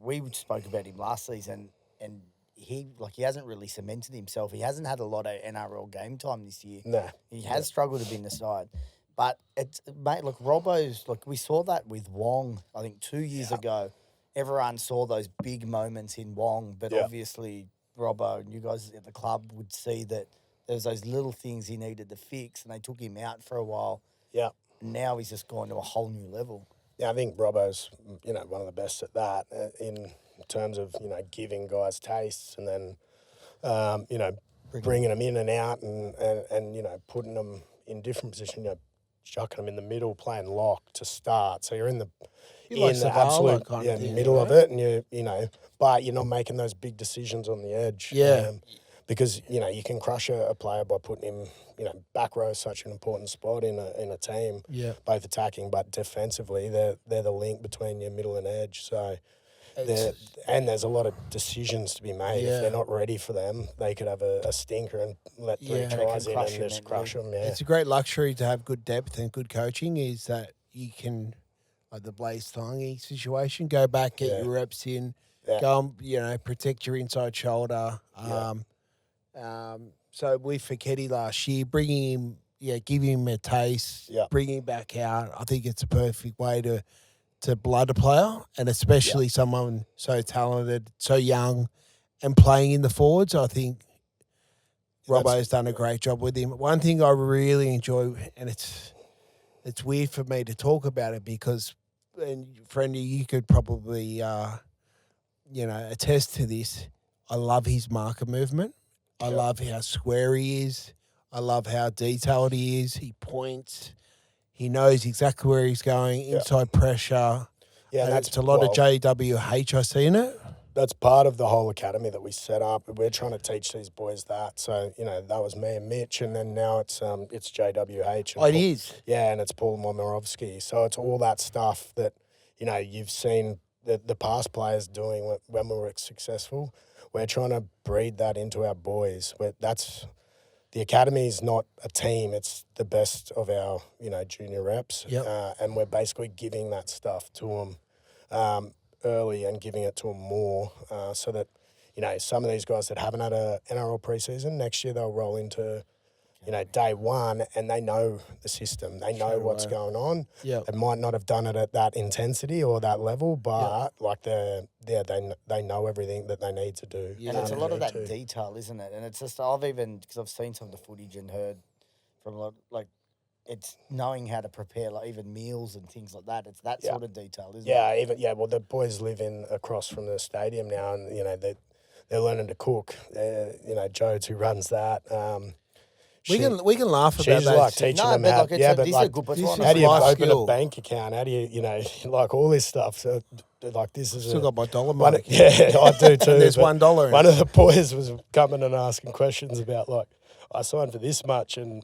We spoke about him last season, and he hasn't really cemented himself. He hasn't had a lot of NRL game time this year. Nah, he has struggled to be in the side. But Robbo's we saw that with Wong. I think 2 years ago, everyone saw those big moments in Wong, but obviously Robbo and you guys at the club would see that there was those little things he needed to fix, and they took him out for a while. Yeah. Now he's just gone to a whole new level. Yeah, I think Robbo's, one of the best at that in terms of, giving guys tastes and then, bringing them in and out and putting them in different positions, chucking them in the middle, playing lock to start. So you're in the absolute middle of it, and but you're not making those big decisions on the edge. Yeah. Because you can crush a player by putting him, back row is such an important spot in a team. Yeah. Both attacking but defensively, they're the link between your middle and edge. So, and there's a lot of decisions to be made. Yeah. If they're not ready for them, they could have a stinker and let three Yeah. tries in and Crush 'em just mentally. crush them. Yeah, It's a great luxury to have good depth and good coaching. Is that you can, like the Blaze Thangi situation, go back, get Yeah. your reps in, Yeah. go and, protect your inside shoulder. Yeah. So with Fekete last year, bringing him, giving him a taste, Yeah. bringing him back out, I think it's a perfect way to blood a player, and especially someone so talented, so young, and playing in the forwards. I think Robbo's done a great job with him. One thing I really enjoy, and it's weird for me to talk about it because, and Friendy, you could probably, attest to this. I love his marker movement. I love how square he is. I love how detailed he is. He points. He knows exactly where he's going, inside pressure. Yeah, And that's it's a lot of well, JWH I see in it. That's part of the whole academy that we set up. We're trying to teach these boys that. So, that was me and Mitch, and then now it's JWH. And It is. Yeah, and it's Paul Momirovsky. So it's all that stuff that, you've seen the past players doing when we were successful. We're trying to breed that into our boys. The academy is not a team. It's the best of our, junior reps. Yep. And we're basically giving that stuff to them early and giving it to them more so that, some of these guys that haven't had a NRL preseason, next year they'll roll into, day one and they know the system. They know what's going on. Yep. They might not have done it at that intensity or that level, but they know everything that they need to do. And it's a lot of that detail, isn't it? And it's just, because I've seen some of the footage and heard from a lot, it's knowing how to prepare, even meals and things like that. It's that sort of detail, isn't it? Well, the boys live across from the stadium now, and they're learning to cook. Jodes who runs that. We can laugh about She's that. teaching No, them but how. this is a good point. How do you life open skill. a bank account? How do you all this stuff? So this is Still got my dollar one. money. Yeah, I do too. There's but $1 in One it. of the boys was coming and asking questions about I signed for this much and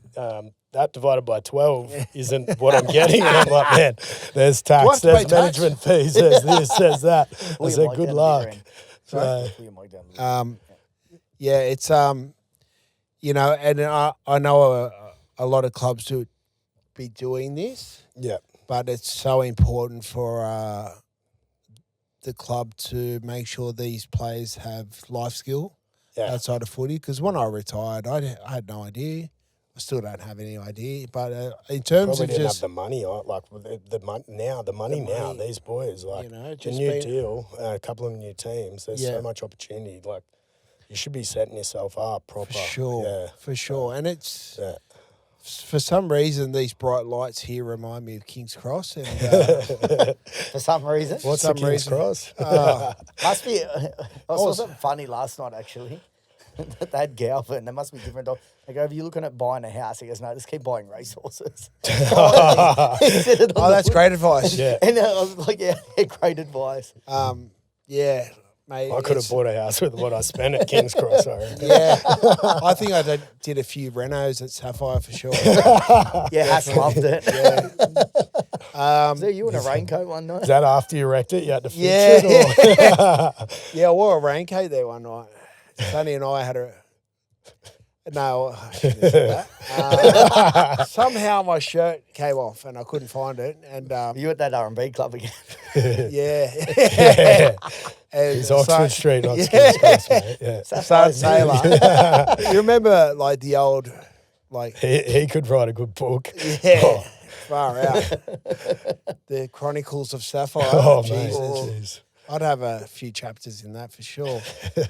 that divided by 12 isn't what I'm getting. And I'm like, man, there's tax, have to pay there's tax? management fees, there's this, there's that. I Pull your said, mic good down a bit, luck. Ren. So, Pull your mic down a bit. It's and I know a lot of clubs do be doing this, yeah. but it's so important for the club to make sure these players have life skill outside of footy. Because when I retired, I had no idea. I still don't have any idea. But in terms Probably of didn't just have the money, the money now, these boys, the just new being- deal, a couple of new teams, there's so much opportunity. You should be setting yourself up proper. for sure. And it's Yeah. for some reason these bright lights here remind me of King's Cross, and For some reason. What's some the King's reason. Cross? Must be. I saw something funny last night, actually. That they had Galvin. There must be different dogs. They go, "Are you looking at buying a house?" He goes, "No, just keep buying racehorses." He said it on the that's foot. great advice. Yeah. And I was like, yeah, great advice. Mate. I could have bought a house with what I spent at King's Cross, I reckon. Yeah, I think I did a few renos at Sapphire for sure. Yeah, Hass loved it. Yeah. So you in a raincoat one night? Is that after you wrecked it? You had to fix Yeah. it? Or? Yeah, I wore a raincoat there one night. Sonny and I had a. No, I shouldn't have said that. Somehow my shirt came off and I couldn't find it. And You at that R&B club again? yeah. And It's Oxford Street, not Yeah. King's Cross, mate. Yeah. Sergeant Sailor. You remember the old, He could write a good book. yeah, Oh. far out. The Chronicles of Sapphire. Oh, Jeez. mate. Jeez. I'd have a few chapters in that for sure.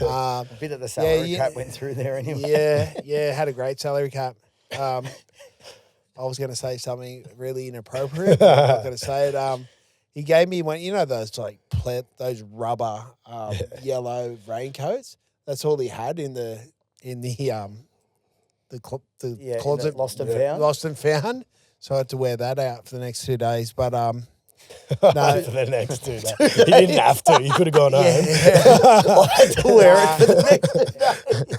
A bit of the salary yeah. cap went through there anyway. Yeah, had a great salary cap. I was going to say something really inappropriate, but I'm not going to say it. He gave me one, those those rubber yellow raincoats. That's all he had in the closet, Lost and Found. Lost and Found. So I had to wear that out for the next 2 days. But For the next 2 days. He didn't have to. He could have gone home. I had to wear it for the next day.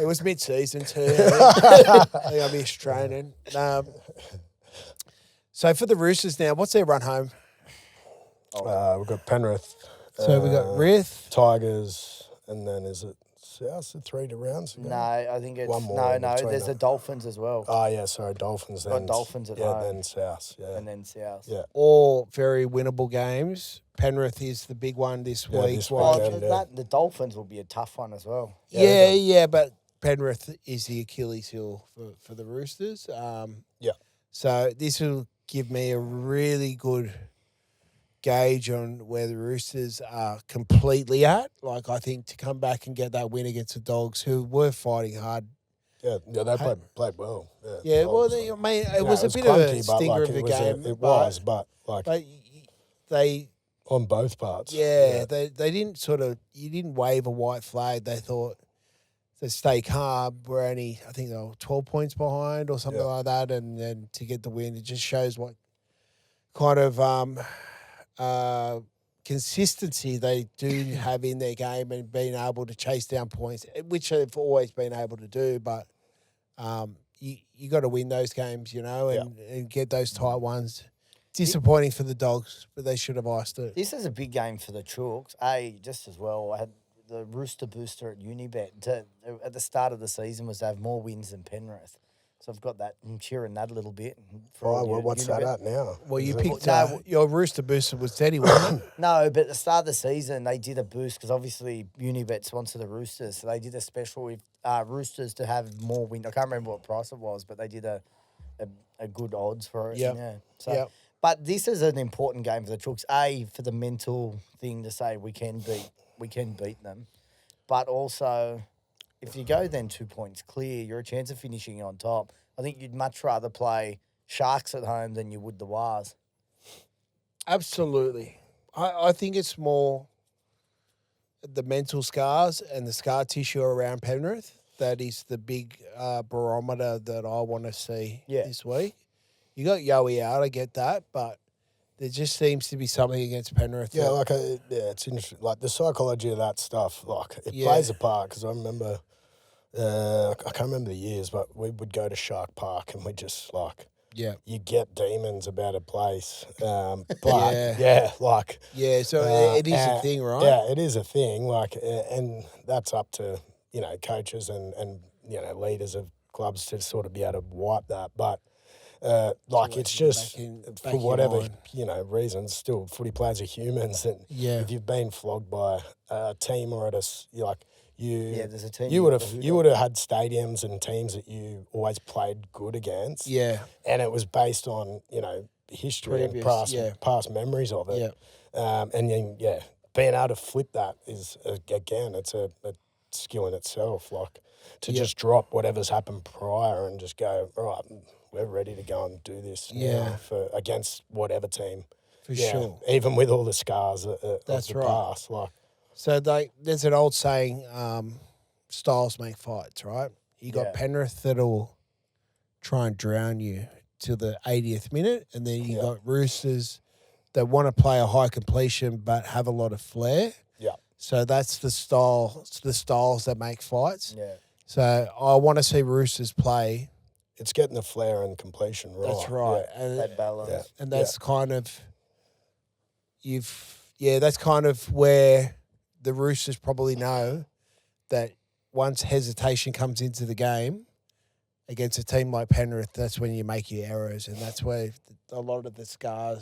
It was mid-season too. I think I missed training. So for the Roosters now, what's their run home? We've got Penrith So we got Rith. Tigers, and then is it South? The 3 rounds ago? No, I think it's One more in no. between There's that. the Dolphins as well, Oh, yeah, sorry, Dolphins. Got Then Dolphins at home. then South, yeah. and then South. Yeah. All very winnable games. Penrith is the big one this Yeah, week. this Oh, weekend, the Dolphins will be a tough one as well. Yeah, but Penrith is the Achilles heel for the Roosters. Yeah. So this will give me a really good gauge on where the Roosters are completely at. Like, I think to come back and get that win against the Dogs, who were fighting hard. Yeah, they played well. Yeah, well, Dogs. I mean, it was a bit clunky, of a but, stinger like, of the it was game. but they on both parts. they didn't you didn't wave a white flag. They thought to stay calm. We're only, I think they were 12 points behind or something like that, and then to get the win, it just shows what kind of consistency they do have in their game and being able to chase down points, which they've always been able to do. But you got to win those games, and get those tight ones. Disappointing for the Dogs, but they should have iced it. This is a big game for the Chooks. Just as well, I had the Rooster booster at Unibet at the start of the season was to have more wins than Penrith. So I've got that. I'm cheering that a little bit. Well, what's that at now? Well, you Is it- picked your Rooster booster was Teddy, wasn't it? No, but at the start of the season, they did a boost because obviously Unibet sponsor the Roosters. So they did a special with Roosters to have more win. I can't remember what price it was, but they did a good odds for it. Yep. Yeah. So, Yep. But this is an important game for the Chooks. For the mental thing to say we can beat them. But also, if you go then 2 points clear, you're a chance of finishing on top. I think you'd much rather play Sharks at home than you would the Wars. Absolutely. I think it's more the mental scars and the scar tissue around Penrith. That is the big barometer that I want to see this week. You got Yowie out, I get that, but there just seems to be something against Penrith. Yeah, it's interesting. Like the psychology of that stuff, it plays a part because I remember, I can't remember the years, but we would go to Shark Park and we just you get demons about a place. So it is a thing, right? Yeah, it is a thing. And that's up to coaches and leaders of clubs to sort of be able to wipe that, but. It's just for whatever reasons. Still, footy players are humans, and if you've been flogged by a team or there's a team you would have had stadiums and teams that you always played good against. Yeah, and it was based on history and past memories of it. Yeah, and then being able to flip that is again, it's a skill in itself. Just drop whatever's happened prior and just go right. We're ready to go and do this for against whatever team. For sure. Even with all the scars of the past. So there's an old saying, styles make fights, right? You got Penrith that'll try and drown you till the 80th minute, and then you got Roosters that want to play a high completion but have a lot of flair. Yeah. So that's the styles that make fights. Yeah. So I want to see Roosters play. It's getting the flair and completion right. That's right. Yeah. And that balance. Yeah. And that's kind of that's kind of where the Roosters probably know that once hesitation comes into the game against a team like Penrith, that's when you make your errors, and that's where a lot of the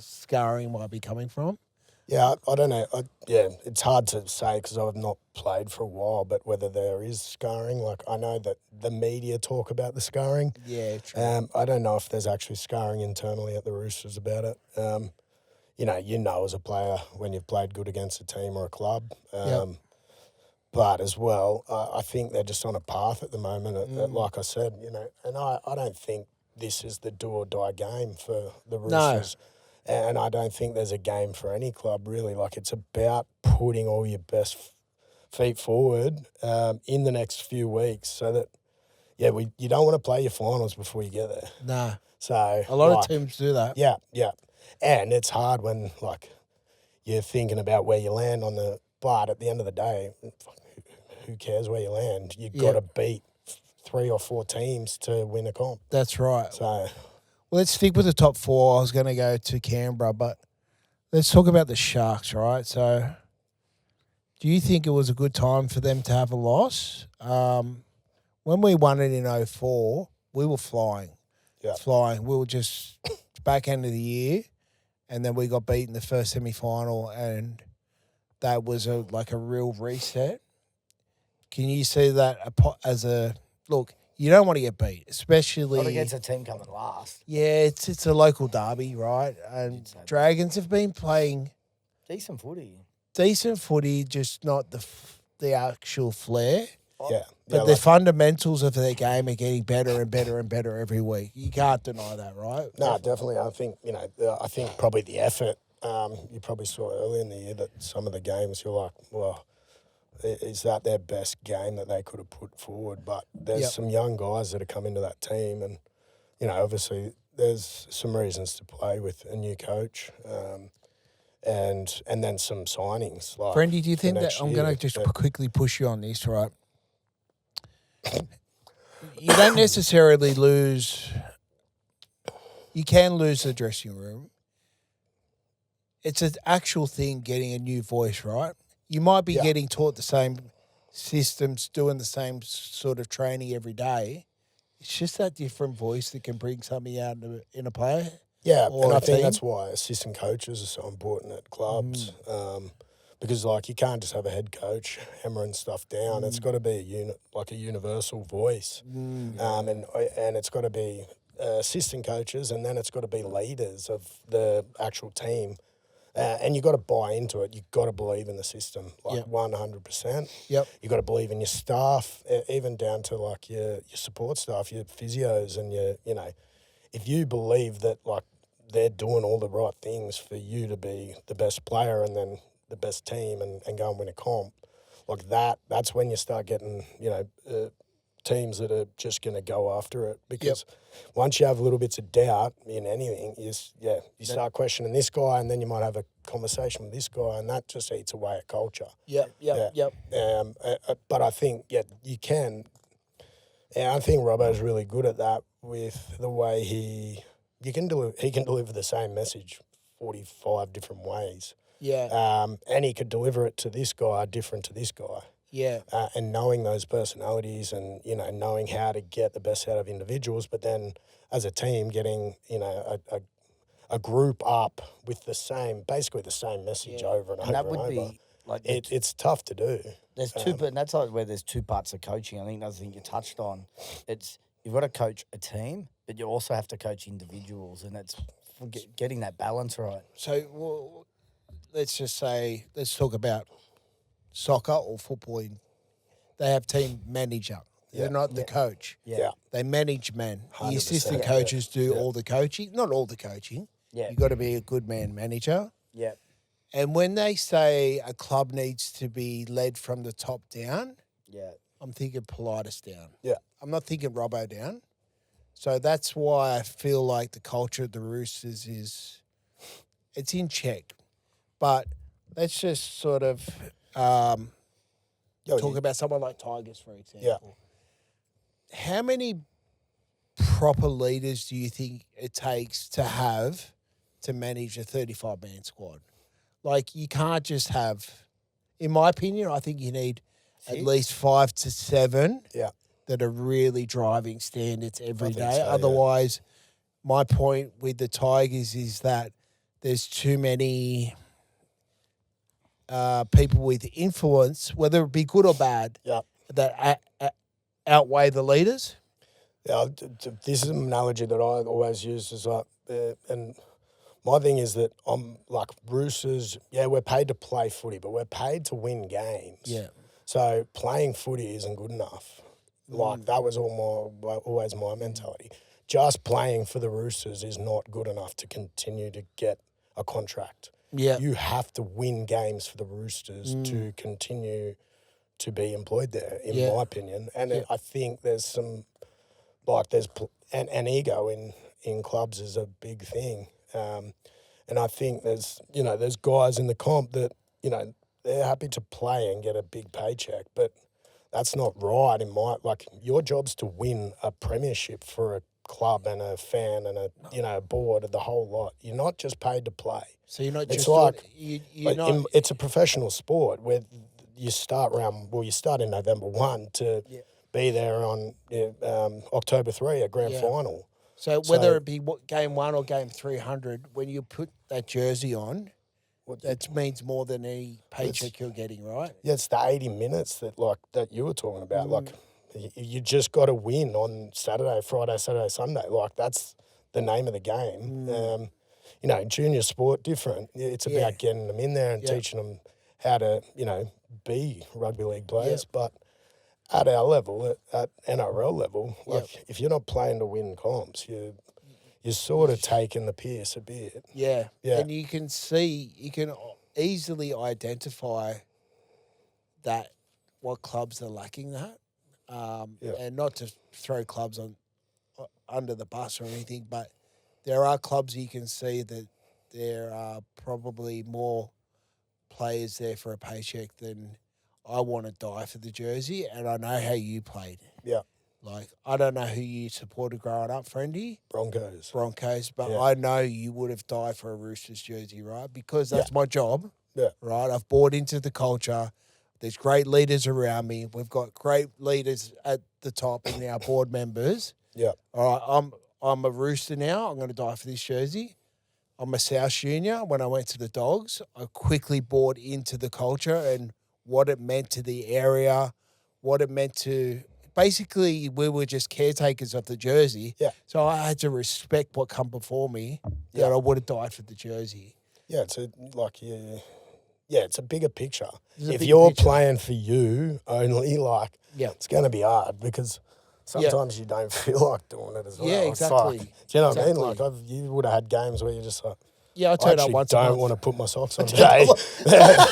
scarring might be coming from. Yeah, I don't know. It's hard to say because I've not played for a while, but whether there is scarring, I know that the media talk about the scarring. Yeah, true. I don't know if there's actually scarring internally at the Roosters about it. You know as a player when you've played good against a team or a club. But as well, I think they're just on a path at the moment. Like I said, and I don't think this is the do or die game for the Roosters. No. And I don't think there's a game for any club, really. It's about putting all your best feet forward in the next few weeks so that, you don't want to play your finals before you get there. Nah. So a lot of teams do that. Yeah. And it's hard when, you're thinking about where you land but at the end of the day, who cares where you land? You've got to beat 3 or 4 teams to win a comp. That's right. So... Well, let's stick with the top 4. I was going to go to Canberra, but let's talk about the Sharks, right? So Do you think it was a good time for them to have a loss? When we won it in 2004, we were flying. Yeah. Flying. We were just back end of the year, and then we got beat in the first semi-final, and that was a real reset. Can you see that as a look? You don't want to get beat, especially Not against a team coming last. Yeah, it's a local derby, right? And You'd say that. Dragons have been playing Decent footy. decent footy, just not the actual flair. Yeah. But the fundamentals of their game are getting better and better and better every week. You can't deny that, right? No, definitely. I think, I think probably the effort, you probably saw early in the year that some of the games you're like, well, is that their best game that they could have put forward? But there's some young guys that have come into that team and, obviously there's some reasons to play with a new coach and then some signings. Like Friendy, do you think that next I'm year, going to just that- quickly push you on this, right? You don't necessarily lose. You can lose the dressing room. It's an actual thing getting a new voice, right? You might be getting taught the same systems, doing the same sort of training every day. It's just that different voice that can bring something out in a player. Yeah, or and a I think team. that's why assistant coaches are so important at clubs because, you can't just have a head coach hammering stuff down. It's got to be a universal voice, and it's got to be assistant coaches, and then it's got to be leaders of the actual team. And you got to buy into it. You got to believe in the system, 100%. Yep. You got to believe in your staff, even down to your support staff, your physios, and if you believe that they're doing all the right things for you to be the best player and then the best team and go and win a comp, that's when you start getting teams that are just going to go after it because once you have little bits of doubt in anything, you start questioning this guy and then you might have a conversation with this guy and that just eats away at culture. Yep. But I think, you can. And I think Robbo's really good at that with the way he can deliver the same message 45 different ways. Yeah. And he could deliver it to this guy different to this guy. Yeah. And knowing those personalities and, knowing how to get the best out of individuals, but then as a team getting, a group up with basically the same message over and over that would and over. be like It's tough to do. there's two, and that's where there's two parts of coaching. I think another thing you touched on, it's you've got to coach a team, but you also have to coach individuals, and that's getting that balance right. So let's talk about soccer or footballing. They have team manager. They're not the coach. Yeah. They manage men. The 100%. assistant coaches do all the coaching. Not all the coaching. Yeah. You got to be a good man manager. Yeah. And when they say a club needs to be led from the top down, Yeah. I'm thinking Politis down. Yeah. I'm not thinking Robbo down. So that's why I feel like the culture of the Roosters it's in check. But let's just sort of talk about someone like Tigers, for example. How many proper leaders do you think it takes to have to manage a 35-man squad? You can't just have, in my opinion, I think you need at least 5 to 7 that are really driving standards every day. So, Otherwise, my point with the Tigers is that there's too many people with influence, whether it be good or bad, that outweigh the leaders. Yeah, this is an analogy that I always use is and my thing is that I'm like Roosters, we're paid to play footy, but we're paid to win games. Yeah. So playing footy isn't good enough. That was always my mentality. Just playing for the Roosters is not good enough to continue to get a contract. Yeah. You have to win games for the Roosters to continue to be employed there, in my opinion. And I think there's some, and ego in clubs is a big thing. And I think there's guys in the comp that, they're happy to play and get a big paycheck, but that's not right your job's to win a premiership for a club and a fan and a board of the whole lot. You're not just paid to play. So you're not It's just like you're not. it's a professional sport where you start in November 1 to be there on October 3, a grand final. So whether it be game 1 or game 300, when you put that jersey on, that means more than any paycheck you're getting, right? Yeah, it's the 80 minutes that you were talking about. Like, you just got to win on Saturday, Friday, Saturday, Sunday. Like, that's the name of the game. Junior sport, different. It's about getting them in there and teaching them how to, be rugby league players. But at our level, at NRL level, if you're not playing to win comps, you're sort of taking the piss a bit. Yeah. And you can easily identify that what clubs are lacking that. And not to throw clubs under the bus or anything, but there are clubs you can see that there are probably more players there for a paycheck than I want to die for the jersey, and I know how you played. Yeah. Like, I don't know who you supported growing up, Friendy. Broncos, but I know you would have died for a Roosters jersey, right? Because that's my job, right? I've bought into the culture. There's great leaders around me. We've got great leaders at the top and our board members. Yeah. All right, I'm a Rooster now. I'm going to die for this jersey. I'm a South Junior. When I went to the Dogs, I quickly bought into the culture and what it meant to the area, what it meant to... Basically, we were just caretakers of the jersey. Yeah. So I had to respect what come before me that I would have died for the jersey. Yeah, it's a bigger picture. If you're playing for you only, it's going to be hard because sometimes you don't feel like doing it as well. Yeah, exactly. Do you know what I mean? Like, you would have had games where you're just like, I turned up once a month. I don't want to put my socks on today. That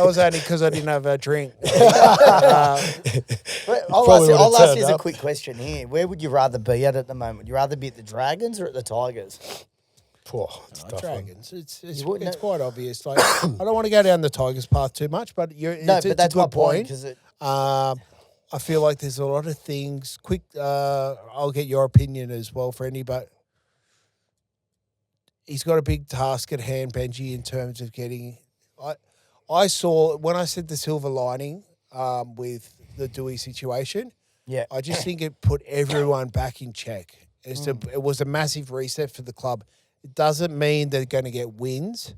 was only because I didn't have a drink. I'll ask you a quick question here. Where would you rather be at the moment? Would you rather be at the Dragons or at the Tigers? Dragons. It's quite obvious. Like, I don't want to go down the Tigers path too much, but it's that's a good my point. I feel like there's a lot of things. I'll get your opinion as well, Friendy, but he's got a big task at hand, Benji, in terms of getting... I saw, when I said the silver lining with the Dewey situation, I just think it put everyone back in check. It was a massive reset for the club. It doesn't mean they're going to get wins,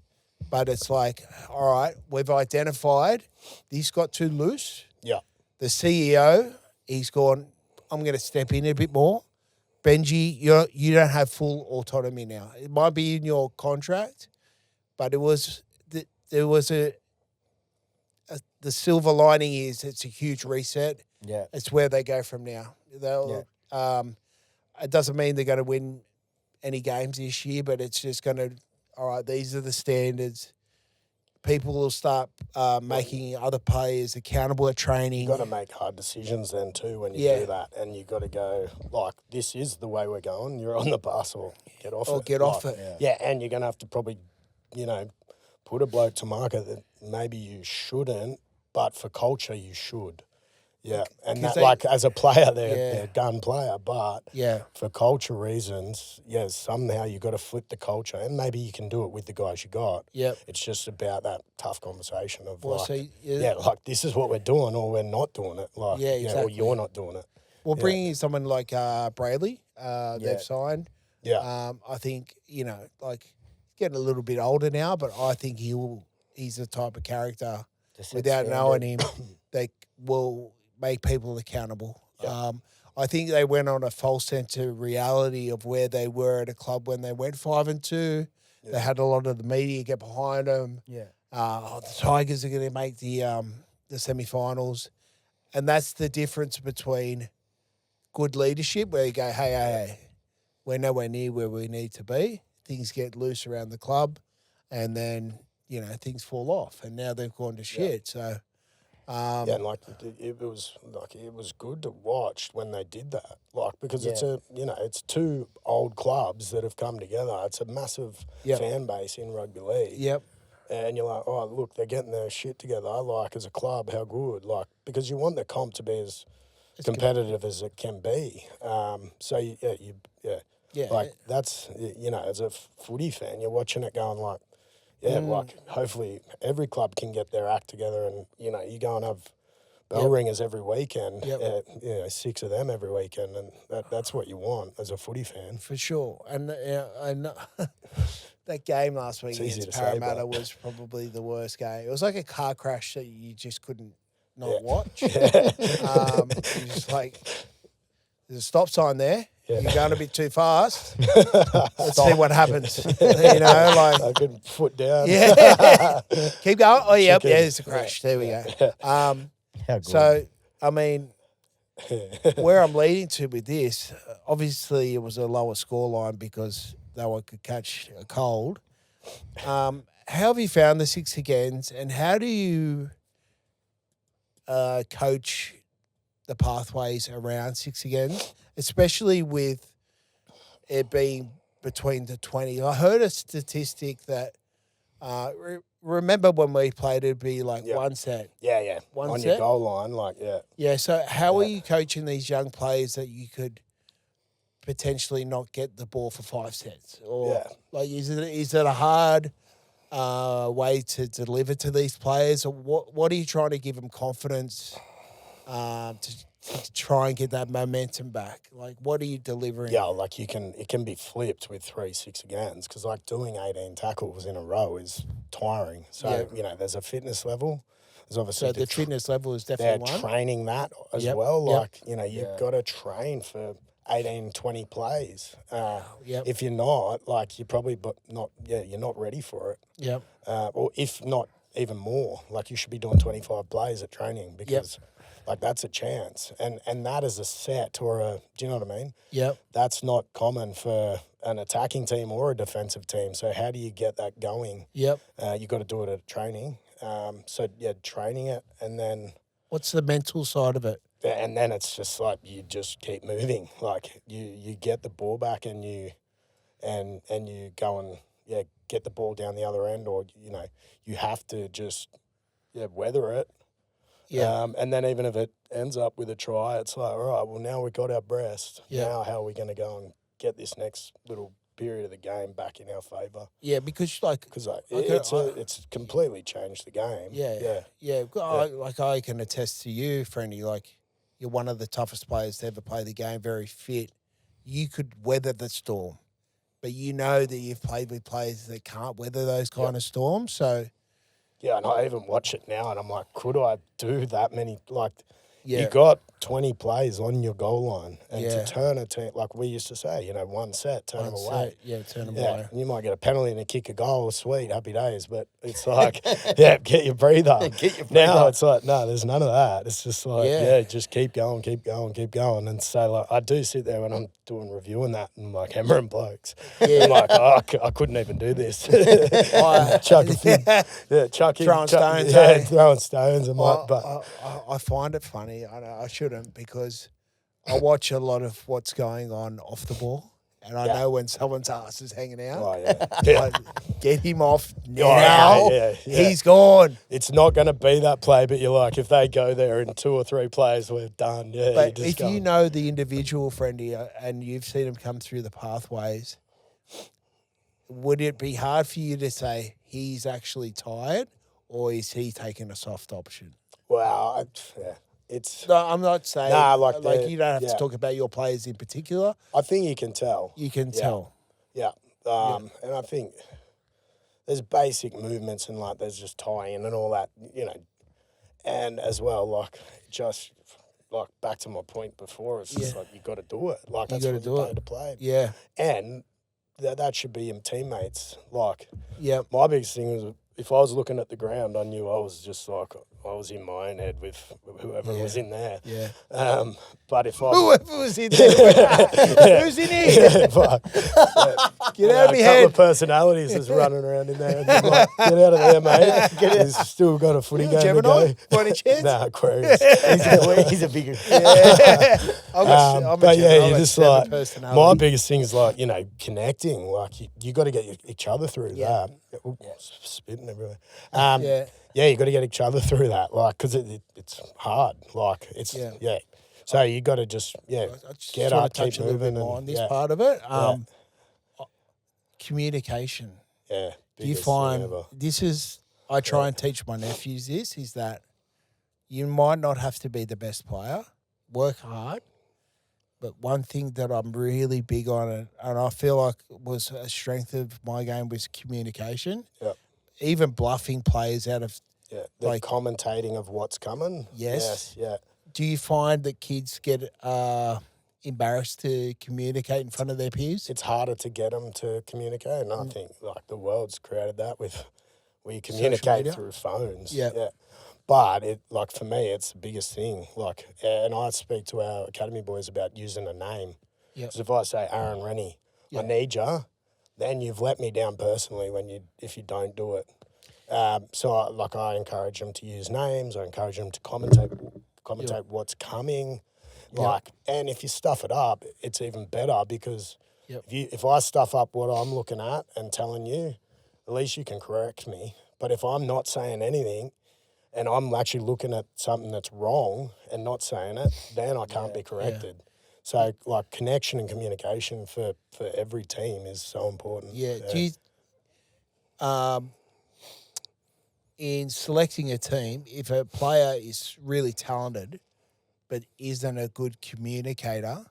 but it's like, all right, we've identified this got too loose. Yeah. The CEO, he's gone, I'm going to step in a bit more. Benji, you don't have full autonomy now. It might be in your contract, but there was the silver lining is it's a huge reset. Yeah. It's where they go from now. It doesn't mean they're going to win any games this year, but it's just going to, all right, these are the standards. People will start making other players accountable at training. You've got to make hard decisions then too when you do that. And you've got to go, this is the way we're going. You're on the bus or get off it. Get off it. Yeah, and you're going to have to probably, put a bloke to market that maybe you shouldn't, but for culture you should. Yeah, and that, as a player, they're a gun player, but for culture reasons, somehow you got to flip the culture, and maybe you can do it with the guys you got. Yeah, it's just about that tough conversation of this is what we're doing, or we're not doing it. Exactly. Or you're not doing it. Well, bringing in someone like Brayley, they've signed. Yeah, I think getting a little bit older now, but I think he's the type of character without knowing him they will make people accountable. Yeah. I think they went on a false sense of reality of where they were at a club when they went 5-2. Yeah. They had a lot of the media get behind them. Yeah. The Tigers are going to make the semi-finals. And that's the difference between good leadership where you go, hey, we're nowhere near where we need to be. Things get loose around the club and then, things fall off. And now they've gone to shit. So... and it was good to watch when they did that, because it's two old clubs that have come together. It's a massive fan base in rugby league. Yep. And you're like, oh, look, they're getting their shit together. As a club, how good, because you want the comp to be as competitive as it can be. That's, as a footy fan, you're watching it going yeah, like hopefully every club can get their act together, and you go and have bell ringers every weekend. Yep. 6 of them every weekend, and that's what you want as a footy fan. For sure. And that game last week It's easy against to say, Parramatta but- was probably the worst game. It was like a car crash that you just couldn't not watch. It was like, there's a stop sign there. Yeah. You're going a bit too fast. Let's see what happens. Like, I could foot down. yeah. Keep going. Oh, yep. Chicken. Yeah, there's a crash. There we go. How good. So, I mean, where I'm leading to with this, obviously it was a lower scoreline because no one could catch a cold. How have you found the 6 agains, and how do you coach the pathways around 6 agains, especially with it being between the 20? I heard a statistic that remember when we played, it'd be like one set. Yeah. One on set? your goal line, like, yeah. Yeah, so how are you coaching these young players that you could potentially not get the ball for 5 sets? Or like, is it a hard way to deliver to these players, or what are you trying to give them confidence to try and get that momentum back? Like, what are you delivering? Yeah, like it can be flipped with 3 6 agains, because like doing 18 tackles in a row is tiring. So there's a fitness level. There's obviously So the fitness level is definitely they're one. training that as Yep, well. yep. Like you've got to train for 18, 20 plays. Yep. If you're not, like you're probably you're not ready for it. Yep. Or if not even more, like you should be doing 25 plays at training, because like that's a chance. And that is a set or do you know what I mean? Yep. That's not common for an attacking team or a defensive team. So how do you get that going? Yep. You got to do it at training. Training it, and then What's the mental side of it? and then it's just like you just keep moving. Like you get the ball back, and you go and get the ball down the other end, or you have to just weather it. Yeah. And then even if it ends up with a try, it's like, all right, well, now we got our breast. Yeah. Now how are we going to go and get this next little period of the game back in our favour? Yeah, because like Because it's completely changed the game. I can attest to you, Friendy. Like, you're one of the toughest players to ever play the game. Very fit. You could weather the storm, but you know that you've played with players that can't weather those kind of storms. So Yeah, and I even watch it now, and I'm like, could I do that many? Like, yeah, you got 20 plays on your goal line, and Yeah. to turn a team, like we used to say, one set, turn them One away. set, yeah, turn them Yeah, away. you might get a penalty and a kick a goal, sweet, happy days. But it's like, get your breather. Get your breather. Now it's like, no, there's none of that. It's just like, just keep going. And so like, I do sit there when I'm reviewing that, and I'm like hammering blokes. Yeah. I'm like, I couldn't even do this. Chuck a few, Throwing stones, throwing stones. I'm like, but I find it funny. I shouldn't, because I watch a lot of what's going on off the ball, and I know when someone's ass is hanging out. oh yeah. Like, get him off now. yeah. He's gone. It's not going to be that play, but you're like, if they go there in 2 or 3 plays, we're done. Yeah, But you just if you know the individual, Friendy, and you've seen him come through the pathways, would it be hard for you to say he's actually tired, or is he taking a soft option? Well, it's. No, I'm not saying Nah, like you don't have yeah. to talk about your players in particular. I think you can tell. You can tell. Yeah. And I think there's basic movements, and like there's just tying and all that, and as well, like just like back to my point before, it's just like you got to do it. Like that's gotta what do you're it. paid to play. Yeah. And that should be your teammates. Like Yep. my biggest thing was, if I was looking at the ground, I knew I was just like, I was in my own head with whoever was in there. Yeah. But if I Whoever was in there. Who's in here? Get out of my a couple head. of personalities is running around in there. And I'm like, get out of there, mate. He's still got a footy game Gemini? to go. By any chance? Nah, Aquarius. He's a bigger. Yeah. I'm But yeah, you're a just seven like, personality. my biggest thing is like, connecting. Like you got to get each other through that. Ooh, spitting everywhere. Yeah, you got to get each other through that, like, because it's hard. Like, it's, So you got to just, I just get wanna up, touch keep a little bit moving. more on And, this part of it. Communication. Yeah. Do you find this is? I try and teach my nephews this is that you might not have to be the best player. Work hard. But one thing that I'm really big on, and I feel like was a strength of my game, was communication. Yep. Even bluffing players out of the commentating of what's coming. Yes. Yeah. Do you find that kids get embarrassed to communicate in front of their peers? It's harder to get them to communicate, and I think like the world's created that where you communicate through phones. Yeah. But for me, it's the biggest thing. And I speak to our academy boys about using a name. Because if I say Aaron Reni, I need you, then you've let me down personally if you don't do it. So I encourage them to use names. I encourage them to commentate what's coming. And if you stuff it up, it's even better because if I stuff up what I'm looking at and telling you, at least you can correct me. But if I'm not saying anything, and I'm actually looking at something that's wrong and not saying it, then I can't be corrected. So, connection and communication for every team is so important. Yeah. Do you, in selecting a team, if a player is really talented but isn't a good communicator,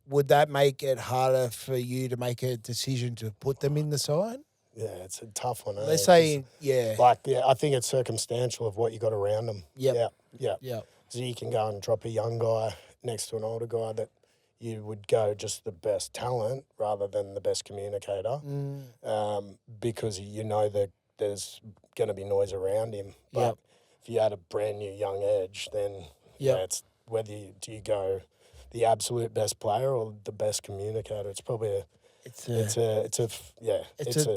would that make it harder for you to make a decision to put them in the side? Yeah, it's a tough one. Let's say, I think it's circumstantial of what you got around them. Yeah. So you can go and drop a young guy next to an older guy that you would go just the best talent rather than the best communicator, because you know that there's going to be noise around him. But if you had a brand new young edge, then it's whether do you go the absolute best player or the best communicator. It's probably It's a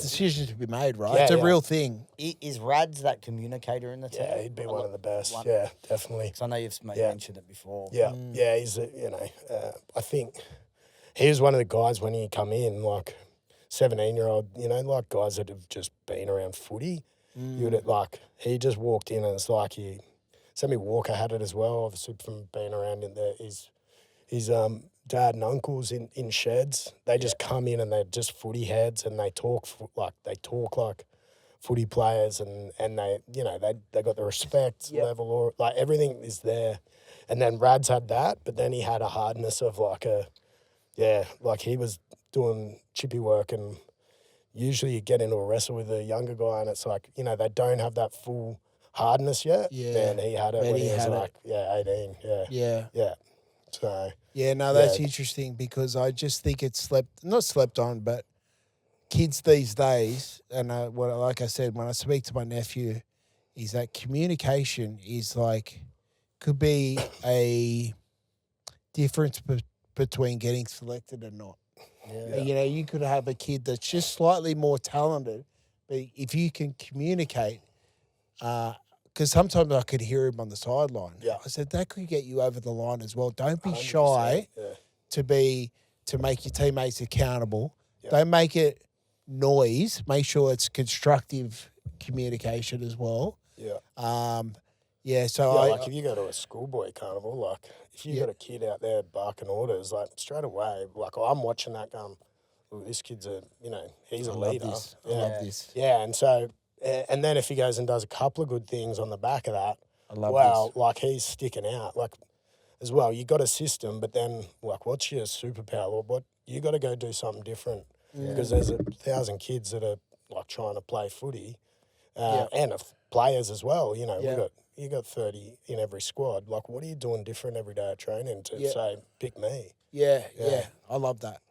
decision to be made, right? It's a real thing. Is Rads that communicator in the team? Yeah, he'd be one of the best. Yeah, definitely. Because I know you've mentioned it before. Yeah, he's I think he was one of the guys when he come in, 17-year-old, guys that have just been around footy. You would he just walked in and it's like Sammy Walker had it as well, obviously from being around in there. His dad and uncles in sheds, they just come in and they're just footy heads and they talk like footy players and they got the respect level or everything is there. And then Rads had that, but then he had a hardness of he was doing chippy work, and usually you get into a wrestle with a younger guy and it's they don't have that full hardness yet. Yeah. And he had it when he was 18. Yeah. So that's interesting because I just think it's not slept on, but kids these days, and like I said, when I speak to my nephew, is that communication is could be a difference between getting selected and not. Yeah. You could have a kid that's just slightly more talented, but if you can communicate, because sometimes I could hear him on the sideline. Yeah. I said, that could get you over the line as well. Don't be shy to make your teammates accountable. Yeah. Don't make it noise. Make sure it's constructive communication as well. Yeah. So if you go to a schoolboy carnival, if you got a kid out there barking orders, straight away, I'm watching that going, oh, this kid's he's a leader. I love this. Yeah, and so... And then if he goes and does a couple of good things on the back of that, he's sticking out. As well, you got a system, but then what's your superpower? Or what you got to go do something different because there's 1,000 kids that are trying to play footy, and players as well. You got 30 in every squad. What are you doing different every day at training to say pick me? Yeah. I love that.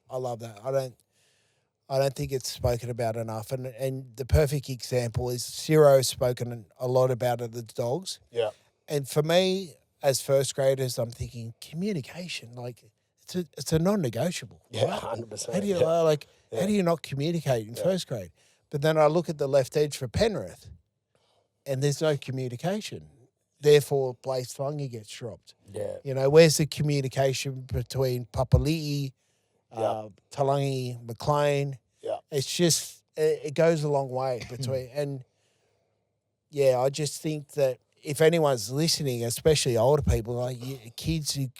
I don't think it's spoken about enough. And the perfect example is Ciro's spoken a lot about it, the Dogs. Yeah. And for me, as first graders, I'm thinking communication, it's a non-negotiable. Yeah, 100%. How do you how do you not communicate in first grade? But then I look at the left edge for Penrith and there's no communication. Therefore, Blaze Fungi gets dropped. Yeah. Where's the communication between Papali'i, Talangi, McLean? Yeah. It's just, it goes a long way between. And, I just think that if anyone's listening, especially older people, kids who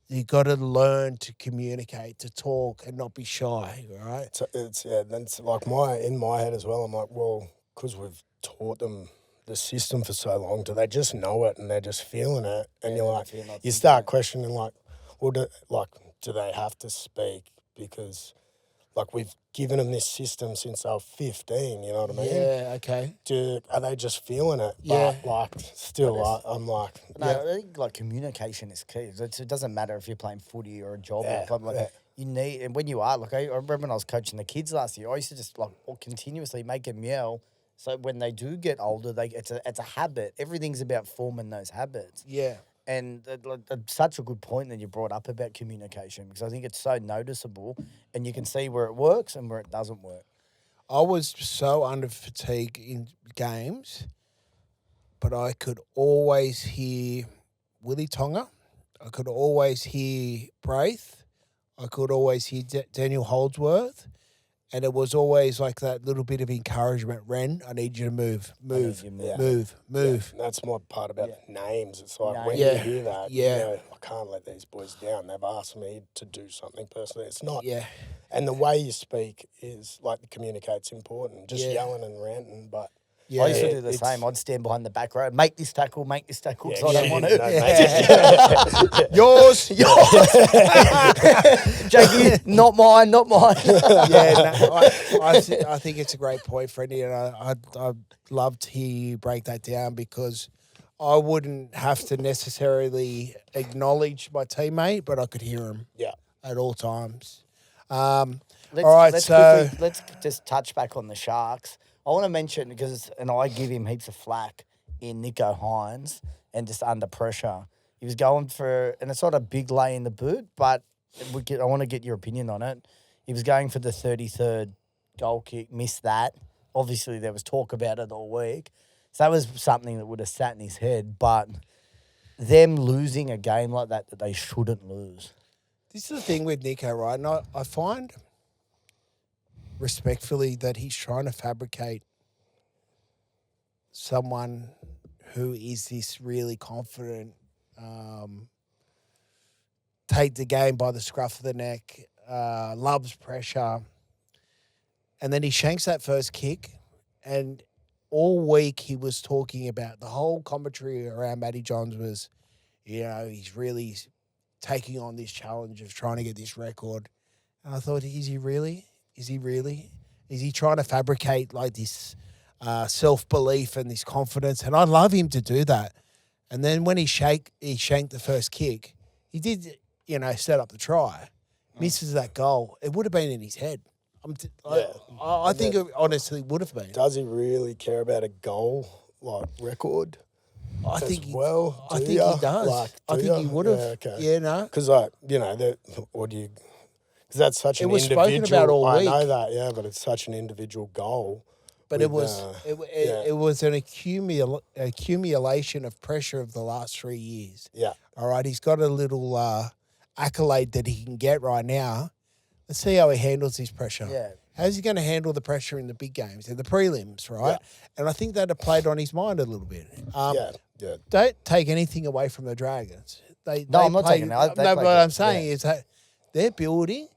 you got to learn to communicate, to talk, and not be shy. Right? So that's like in my head as well. I'm like, well, because we've taught them the system for so long, do they just know it and they're just feeling it? And you're like, you start questioning, like, well, do they have to speak? Because like we've given them this system since they were 15. You know what I mean? Yeah. Okay. Are they just feeling it? Yeah. But like, still, I'm like, No, I think like communication is key. It doesn't matter if you're playing footy or a job or a club. Like you need, and when you are, like I remember when I was coaching the kids last year, I used to just like continuously make them yell. So when they do get older, it's a habit. Everything's about forming those habits. Yeah. And such a good point that you brought up about communication, because I think it's so noticeable, and you can see where it works and where it doesn't work. I was so under fatigue in games, but I could always hear Willie Tonga. I could always hear Braith. I could always hear Daniel Holdsworth. And it was always like that little bit of encouragement. Ren, I need you to move. Yeah, that's my part about names. It's like when you hear that, you know, I can't let these boys down. They've asked me to do something personally. It's not. Yeah. And the way you speak is like communicate's important. Just yelling and ranting, but. Yeah, I used to do the same. I'd stand behind the back row, make this tackle, because I don't want it. Yours. Jackie, not mine. I think it's a great point, Freddie, and I'd love to hear you break that down, because I wouldn't have to necessarily acknowledge my teammate, but I could hear him at all times. Let's just touch back on the Sharks. I want to mention, and I give him heaps of flack in Nicko Hynes and just under pressure. He was going for, and it's not a big lay in the boot, but I want to get your opinion on it. He was going for the 33rd goal kick, missed that. Obviously, there was talk about it all week. So that was something that would have sat in his head, but them losing a game like that they shouldn't lose. This is the thing with Nicko, right? And I find respectfully that he's trying to fabricate someone who is this really confident, take the game by the scruff of the neck, loves pressure. And then he shanks that first kick, and all week he was talking about, the whole commentary around Matty Johns was, you know, he's really taking on this challenge of trying to get this record. And I thought, is he really? Is he really? Is he trying to fabricate like this self-belief and this confidence? And I love him to do that. And then when he shanked the first kick, he did, you know, set up the try. Misses that goal. It would have been in his head. I think it honestly would have been. Does he really care about a goal like record? I think he does. I think he would have. Yeah, okay. Yeah, no. Because you know, what do you? Because that's such an was individual. spoken about all week. I know that, yeah, but it's such an individual goal. But it was an accumulation of pressure of the last 3 years. Yeah. All right, he's got a little accolade that he can get right now. Let's see how he handles his pressure. Yeah. How's he going to handle the pressure in the big games, in the prelims, right? Yeah. And I think that played on his mind a little bit. Don't take anything away from the Dragons. I'm not taking it. No, what I'm saying is that they're building.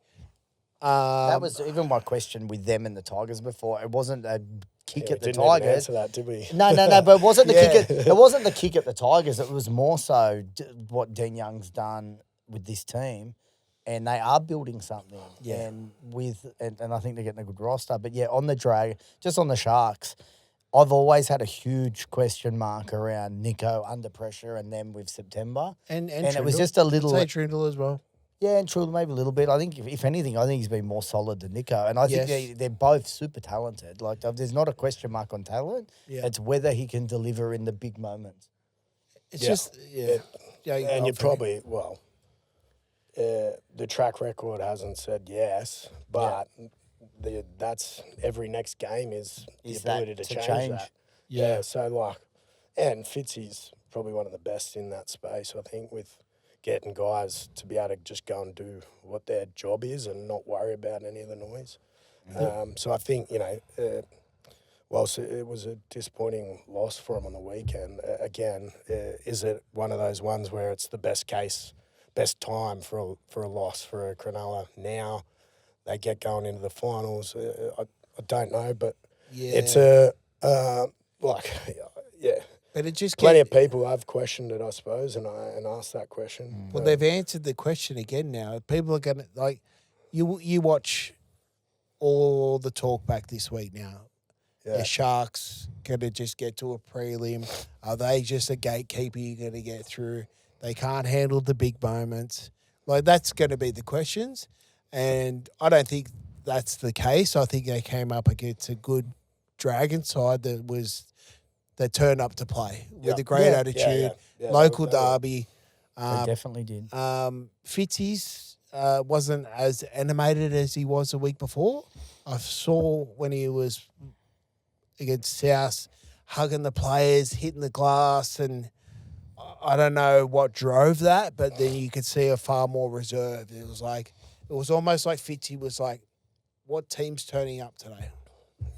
That was even my question with them and the Tigers before. It wasn't a kick at the didn't Tigers. Even answer that, did we? No, but it wasn't the kick. It wasn't the kick at the Tigers. It was more so what Dean Young's done with this team, and they are building something. Yeah. And I think they're getting a good roster. But on the just on the Sharks, I've always had a huge question mark around Nicko under pressure, and then with September, and it was just a little. I'd say Trindle as well. Yeah, and True, maybe a little bit. I think, if anything, he's been more solid than Nicko. And I think they're both super talented. Like, there's not a question mark on talent. Yeah. It's whether he can deliver in the big moments. It's just, and you probably, the track record hasn't said yes, but that's every next game is the ability to change that. Yeah, so, and Fitzy's probably one of the best in that space, I think, with getting guys to be able to just go and do what their job is and not worry about any of the noise. So I think, whilst it was a disappointing loss for them on the weekend, again, is it one of those ones where it's the best case best time for a loss for a Cronulla. Now they get going into the finals. I don't know, but it's yeah. But it just Plenty of people have questioned it, I suppose, and asked that question. Well, they've answered the question again now. People are going to, like, you watch all the talk back this week now. Yeah. The Sharks going to just get to a prelim? Are they just a gatekeeper you're going to get through? They can't handle the big moments. Like, that's going to be the questions. And I don't think that's the case. I think they came up against a good Dragon side that turned up to play with a great attitude, local derby. They definitely did. Fitzy's wasn't as animated as he was the week before. I saw when he was against South, hugging the players, hitting the glass, and I don't know what drove that, but then you could see a far more reserved. It was almost like Fitzy was like, what team's turning up today?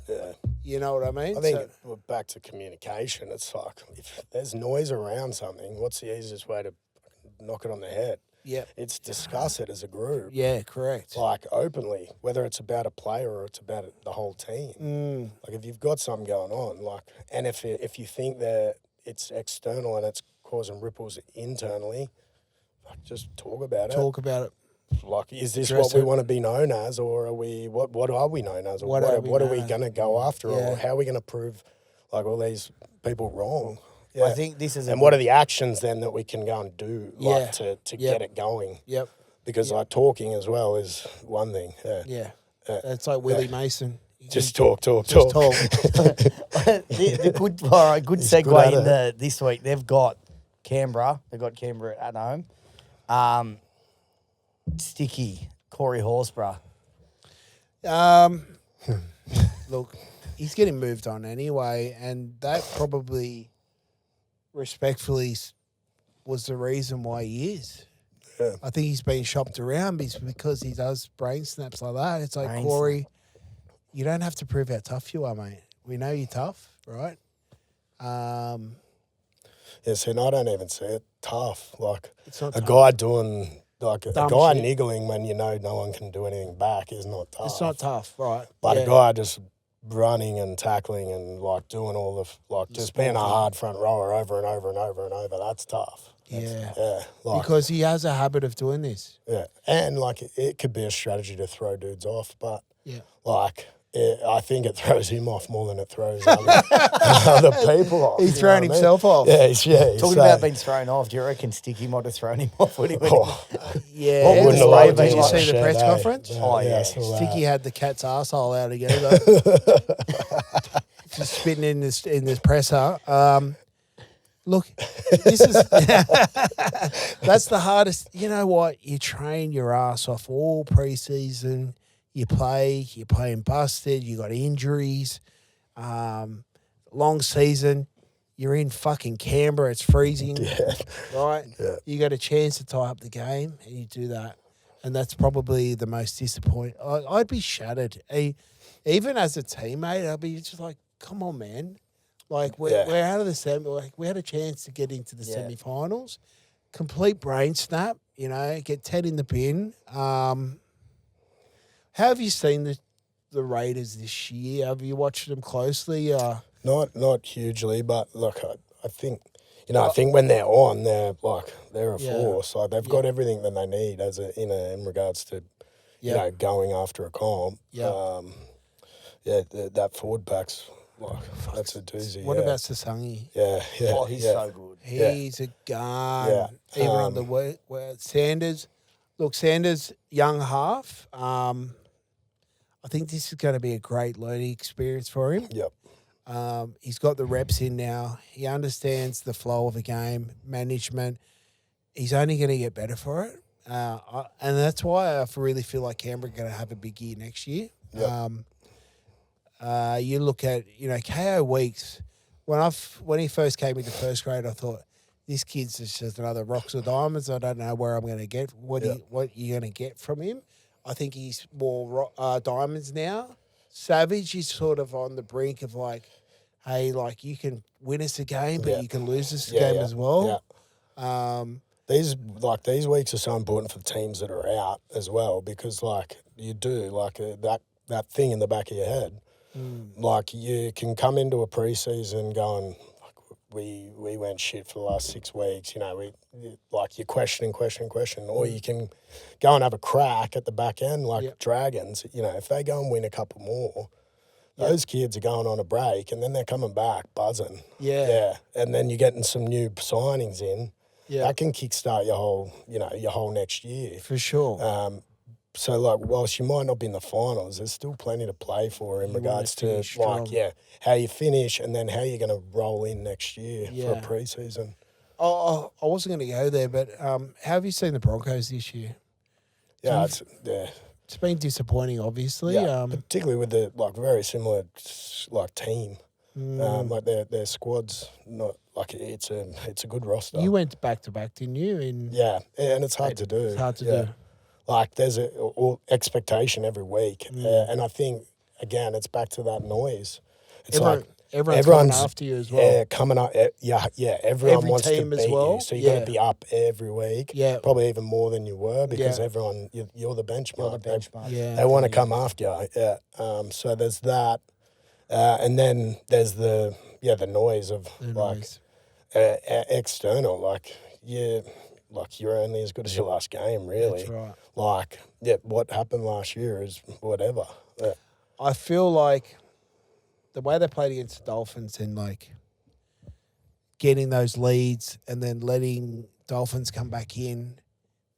Yeah. You know what I mean? I think we're back to communication. It's like, if there's noise around something, what's the easiest way to knock it on the head? Yeah. It's discuss it as a group. Yeah, correct. Like, openly, whether it's about a player or it's about the whole team. Like, if you've got something going on, like, and if you think that it's external and it's causing ripples internally, like, just talk about it. Talk about it. Like, is this Dress what we it. want to be known as, or are we? What are we known as, or What are we what are we known as? going to go after, Yeah. or how are we going to prove like all these people wrong? Yeah. I think this is and what are the actions then that we can go and do, like to Yep. get it going? Yep. Because like talking as well is one thing. Yeah. Yeah. It's like Willie Mason. You Just talk. Just talk. the good, all right, good He's segue good at in this week. They've got Canberra. They've got Canberra at home. Sticky, Corey Horsburgh. Look, he's getting moved on anyway, and that probably, respectfully, was the reason why he is. Yeah. I think he's been shopped around because he does brain snaps like that. It's like, Brain Corey, you don't have to prove how tough you are, mate. We know you're tough, right? Yeah, see, and I don't even see it tough. Like It's not a tough. guy doing like a Dumb guy shit. niggling when you know no one can do anything back is not tough. It's not tough, right? But Yeah. a guy just running and tackling and like doing all the just being a sport, yeah. hard front rower over and over and over and over, that's tough. Yeah. Yeah, like Because he has a habit of doing this. yeah, and like it could be a strategy to throw dudes off, but Yeah. like I think it throws him off more than it throws other people off. He's you know thrown what I mean? himself off. Yeah, he's Talking about being thrown off, do you reckon Sticky might have thrown him off when he went? Oh, Yeah. What wouldn't Did have you- I been Did you like see the shit, press eh? conference? Oh, yeah. I saw that. Sticky had the cat's asshole out again, though. Just spitting in this presser. Look, this is that's the hardest. You know what? You train your ass off all preseason. You're playing busted. You got injuries. Long season. You're in fucking Canberra. It's freezing, right? Yeah. You got a chance to tie up the game, and you do that. And that's probably the most disappointing. I'd be shattered. Even as a teammate, I'd be just like, come on, man. Like, we're out of the semi. Like, we had a chance to get into the semi-finals. Complete brain snap, get 10 in the bin. How have you seen the Raiders this year? Have you watched them closely? Not hugely, but look, I think I think when they're on, they're a force. Like they've got everything that they need in regards to going after a comp. Yeah. That forward pack's that's a doozy. What about Sasangi? Yeah. Oh, he's so good. He's a gun. Yeah. Even on the way, Sanders. Look, Sanders, young half. I think this is going to be a great learning experience for him. Yep. He's got the reps in now. He understands the flow of a game, management. He's only going to get better for it. And that's why I really feel like Canberra are going to have a big year next year. Yep. You look at, KO Weeks. When he first came into first grade, I thought, this kid's just another rocks or diamonds. I don't know where I'm going to get, what you're going to get from him. I think he's more diamonds now. Savage is sort of on the brink of hey, you can win us a game, but you can lose us a game as well. Yeah. these weeks are so important for the teams that are out as well, because you do that thing in the back of your head. Like, you can come into a preseason going, we went shit for the last 6 weeks. You're questioning, or you can go and have a crack at the back end, Dragons. If they go and win a couple more, those kids are going on a break, and then they're coming back buzzing. Yeah, and then you're getting some new signings in. Yeah, that can kickstart your whole next year for sure. So, whilst you might not be in the finals, there's still plenty to play for in regards to, how you finish and then how you're going to roll in next year for a pre-season. I wasn't going to go there, but how have you seen the Broncos this year? Yeah, it's been disappointing, obviously. Yeah, particularly with the, very similar, team. Their squad's not, it's a good roster. You went back-to-back, didn't you? Yeah, and it's hard to do. It's hard to do. There's expectation every week. And I think, again, it's back to that noise. It's everyone's coming after you as well. Yeah, coming up. Everyone wants to beat you. So you're going to be up every week. Yeah. Probably even more than you were, because everyone, you're the benchmark. They want to come after you. Yeah. So there's that. And then there's the noise of, external. You're only as good as your last game, really. That's right. What happened last year is whatever. Yeah. I feel like the way they played against the Dolphins and, getting those leads and then letting Dolphins come back in,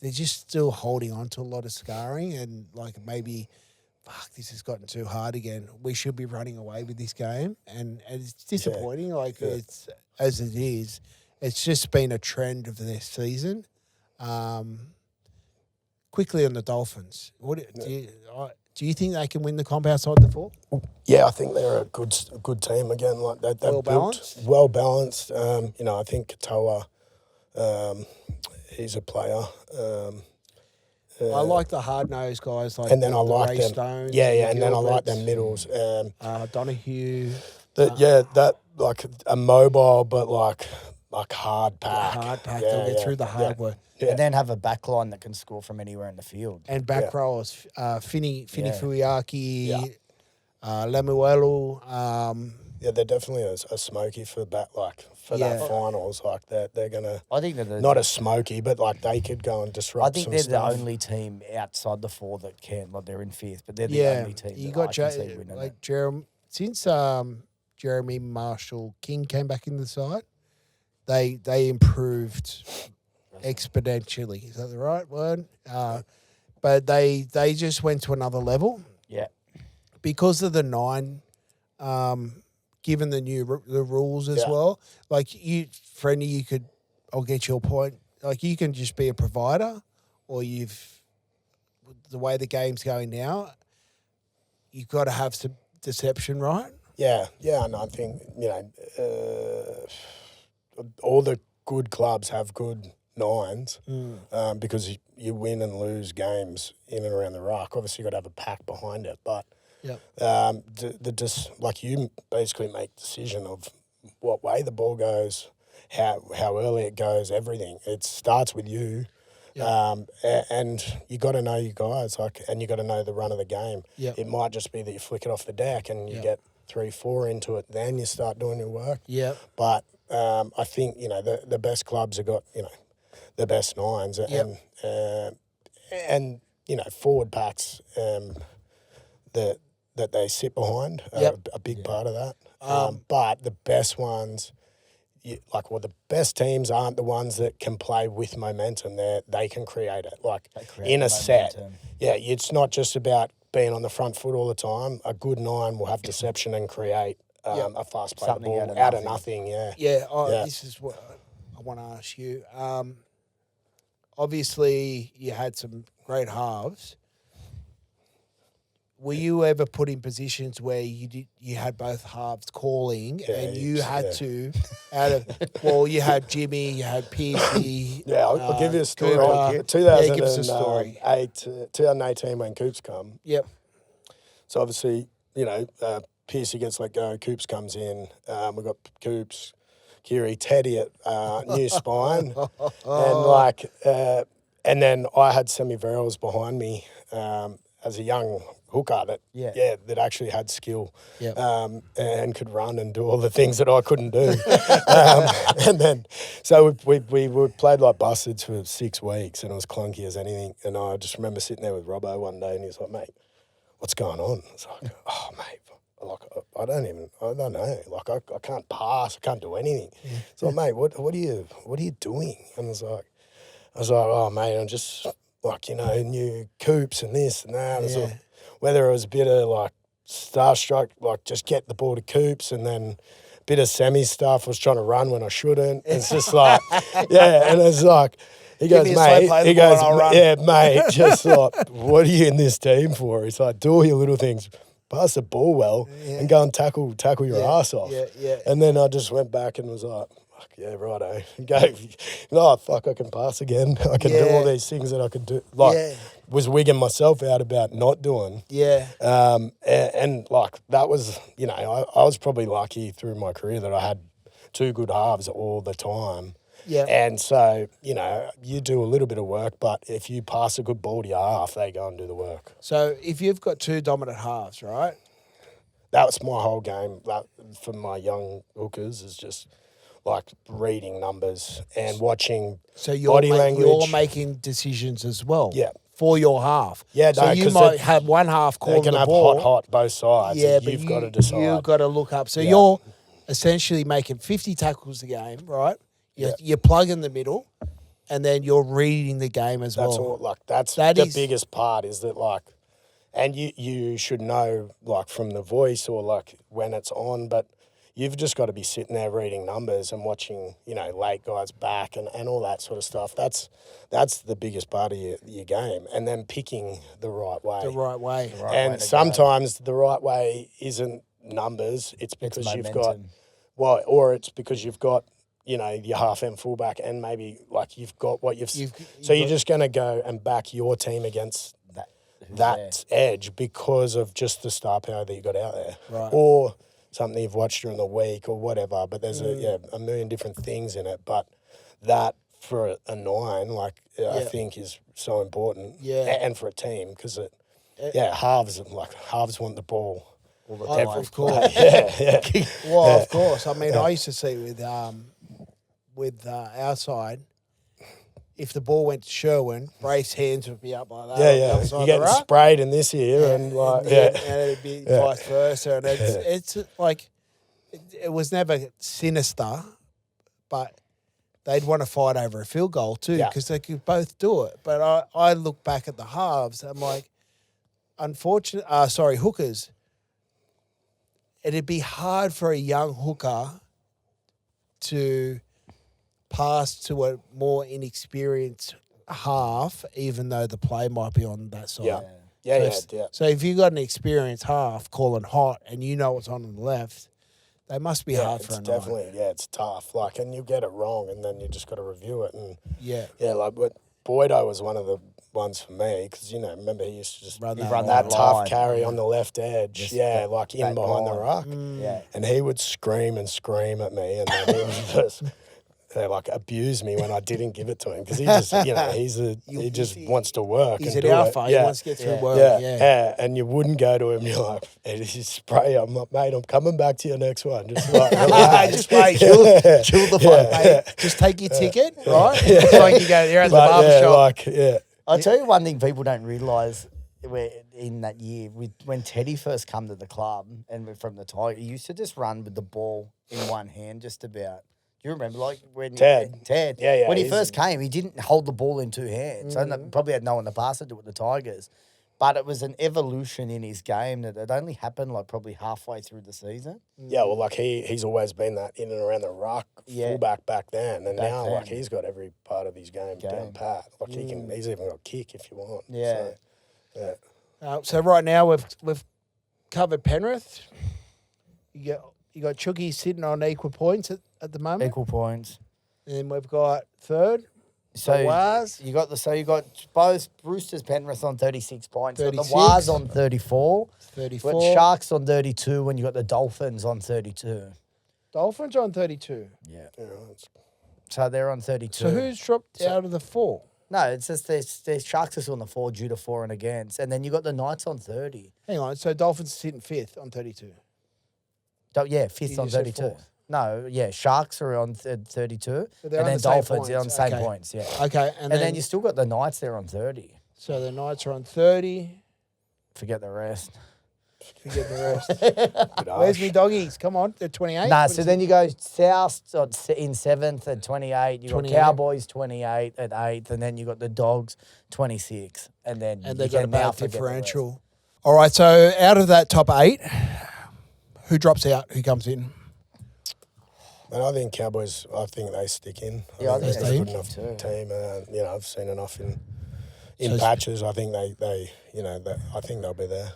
they're just still holding on to a lot of scarring and, maybe, this has gotten too hard again. We should be running away with this game. And it's disappointing. It's as it is. It's just been a trend of this season. Quickly on the Dolphins, do you think they can win the comp outside the 4? Yeah, I think they're a good team again. Well balanced. Well balanced. I think Katoa, he's a player. I like the hard nosed guys and then I like Ray them. Stones. And then I like them middles. Donahue. A mobile, but hard pack. They'll get through the hard work. Yeah. And then have a back line that can score from anywhere in the field. And back rowers, Finney Fuiaki, Lemuelu. They're definitely a smoky for that finals. They're gonna. I think they're not a smoky, but they could go and disrupt. I think they're stuff. the only team outside the 4 that can. They're in 5th, but they're the only team. You got since Jeremy Marshall King came back in the side, they improved exponentially. Is that the right word? But they just went to another level. Yeah. Because of the 9, given the new the rules as well. Friendy, I'll get your point. You can just be a provider, or the way the game's going now, you've got to have some deception, right? Yeah, and I think, all the good clubs have good 9s because you win and lose games in and around the ruck. Obviously, you've got to have a pack behind it, but you basically make decision of what way the ball goes, how early it goes, everything. It starts with you. And you got to know your guys, and you got to know the run of the game. It might just be that you flick it off the deck and you get 3-4 into it, then you start doing your work. But I think the best clubs have got the best 9s and forward packs that they sit behind are a big part of that. But the best ones. The best teams aren't the ones that can play with momentum. They can create it, in a set. Yeah, it's not just about being on the front foot all the time. A good 9 will have deception and create a fast play ball out of nothing. This is what I want to ask you. Obviously, you had some great halves. Were you ever put in positions where you had both halves calling and you had to you had Jimmy, you had Piercy. I'll give you a story. Give us a story. 2018 when Coops come. Yep. So obviously, Piercy gets let go. Coops comes in. We've got Coops Kiri Teddy at New Spine, and then I had Semi Verrills behind me as a young hooker that actually had skill and could run and do all the things that I couldn't do. And then, so we played like bastards for 6 weeks and it was clunky as anything. And I just remember sitting there with Robbo one day and he was like, mate, what's going on? I was like, oh, mate. Like I don't know. Like I can't pass. I can't do anything. So mate, what are you doing? And I was like, oh mate, I'm just like new coops and this and that. Yeah. Whether it was a bit of like starstruck, like just get the ball to coops, and then a bit of semi stuff. I was trying to run when I shouldn't. It's just like and it's like. He goes, mate. He goes, yeah, mate. Just like, what are you in this team for? He's like, do all your little things. Pass the ball well and go and tackle your ass off. Yeah. And then I just went back and was like, fuck yeah, righto. Fuck, I can pass again. I can do all these things that I could do. Like, was wigging myself out about not doing. Yeah. And like, that was, I was probably lucky through my career that I had 2 good halves all the time. Yeah. And so, you do a little bit of work, but if you pass a good ball to your half, they go and do the work. So if you've got 2 dominant halves, right? That was my whole game. That, for my young hookers, is just like reading numbers and watching body language. You're making decisions as well. Yeah. For your half. Yeah, so you might have one half calling the ball. They can have hot both sides. Yeah, but you've got to decide. You've got to look up. So you're essentially making 50 tackles a game, right? You plug in the middle, and then you're reading the game as well. That's the biggest part is that like, and you should know like from the voice or like when it's on, but you've just got to be sitting there reading numbers and watching, late guys back and all that sort of stuff. That's the biggest part of your game, and then picking the right way. The right way. And sometimes the right way isn't numbers. It's because you've got, or it's because you've got, your half and fullback, and maybe like you've got what you're just going to go and back your team against that edge because of just the star power that you got out there, right? Or something you've watched during the week or whatever. But there's a million different things in it. But that for a 9, I think is so important. Yeah, and for a team because halves want the ball. Of course. Of course. I mean, I used to see with our side, if the ball went to Sherwin, Braith's hands would be up like that. You're getting sprayed in this year, and it'd be vice versa. And it's like it was never sinister, but they'd want to fight over a field goal too because they could both do it. But I look back at the halves, I'm like, hookers. It'd be hard for a young hooker to pass to a more inexperienced half, even though the play might be on that side. Yeah. So if you got an experienced half calling hot and you know what's on the left, they must be hard for a 9. Definitely, it's tough. Like, and you get it wrong, and then you just got to review it. And but Boydo was one of the ones for me because remember he used to just run that tough carry on the left edge, like in behind the ruck, and he would scream and scream at me, and then he was just. They abused me when I didn't give it to him because he just, he just wants to work. He's an alpha. He wants to get through work. Yeah. And you wouldn't go to him. You're like, hey, you spray. I'm like, mate, I'm coming back to your next one. Just just wait, chill the fight, mate. Just take your ticket, right? It's like you're at the barbershop. I'll tell you one thing people don't realise. In that year, when Teddy first come to the club and from the Tiger, he used to just run with the ball in one hand, just about. You remember, when Ted, when he first came, he didn't hold the ball in 2 hands. So probably had no one to pass it to with the Tigers. But it was an evolution in his game that it only happened probably halfway through the season. Yeah, well, he's always been that in and around the ruck fullback back then, and now he's got every part of his game down pat. He's even got kick if you want. Yeah. So right now we've covered Penrith. You got Chucky sitting on equal points at the moment. Equal points. And then we've got third. So Waz. You got both Roosters, Penrith on 36 points. 36. The Waz on 34. 34. Got Sharks on 32, and you got the Dolphins on 32. Dolphins are on 32. Yeah. Yeah, it's- So they're on 32. So who's dropped out of the 4? No, it's just their Sharks are still on the 4 due to for and against. And then you got the Knights on 30. Hang on. So Dolphins sitting 5th on 32. Yeah, 5th You on just said 32. fourth. No, yeah, Sharks are on 32. But they're And on then the same Dolphins are on the points. same Okay. points, yeah. Okay. And then you still got the Knights there on 30. So the Knights are on 30. Forget the rest. Forget the rest. bit Where's harsh. me doggies? Come on. They're 28. Nah, What so is then it? you go South in 7th at 28. You got 28. Cowboys 28 at 8th. And then you got the Dogs 26. And then And you they've got a can now bad forget the rest. differential. All right. So out of that top 8, who drops out? Who comes in? And I think Cowboys, I think they stick in. Yeah, I think they're they a good enough stick team. I've seen enough in So- patches. I think I think they'll be there.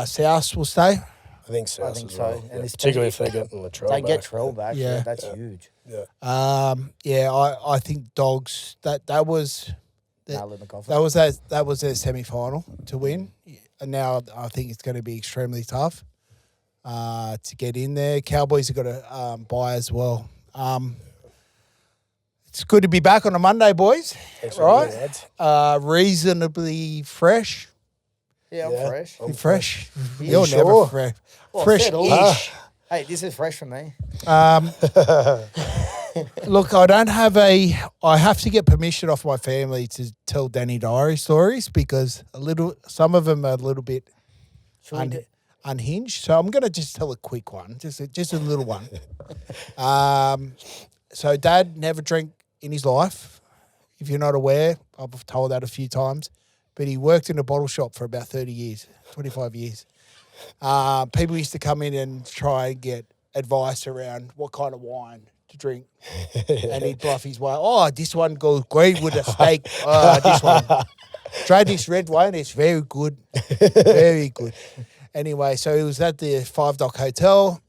South will stay. I think so. I think as so. well. And Yeah. especially Particularly if if they get Latrell They get back. Trell back. Yeah. Yeah, that's huge. Yeah. I think Dogs. That was Nail in the coffin. that was their semi-final to win, and now I think it's going to be extremely tough to get in there. Cowboys have got to buy as well. It's good to be back on a Monday, boys. Thanks for Right. the lads. Reasonably fresh. Yeah, I'm Yeah. fresh. I'm fresh. Yeah, You're sure? never fresh. Well, Fresh-ish. settled. Hey, this is fresh for me. Look, I have to get permission off my family to tell Danny Diary stories because some of them are a little bit Should we do- unhinged. So I'm going to just tell a quick one, just a little one. So Dad never drank in his life. If you're not aware, I've told that a few times, but he worked in a bottle shop for about 30 years, 25 years. People used to come in and try and get advice around what kind of wine to drink. And he'd bluff his way. Oh, this one goes great with a steak. This one. Try this red wine. It's very good. Very good. Anyway, so he was at the 5 Dock Hotel,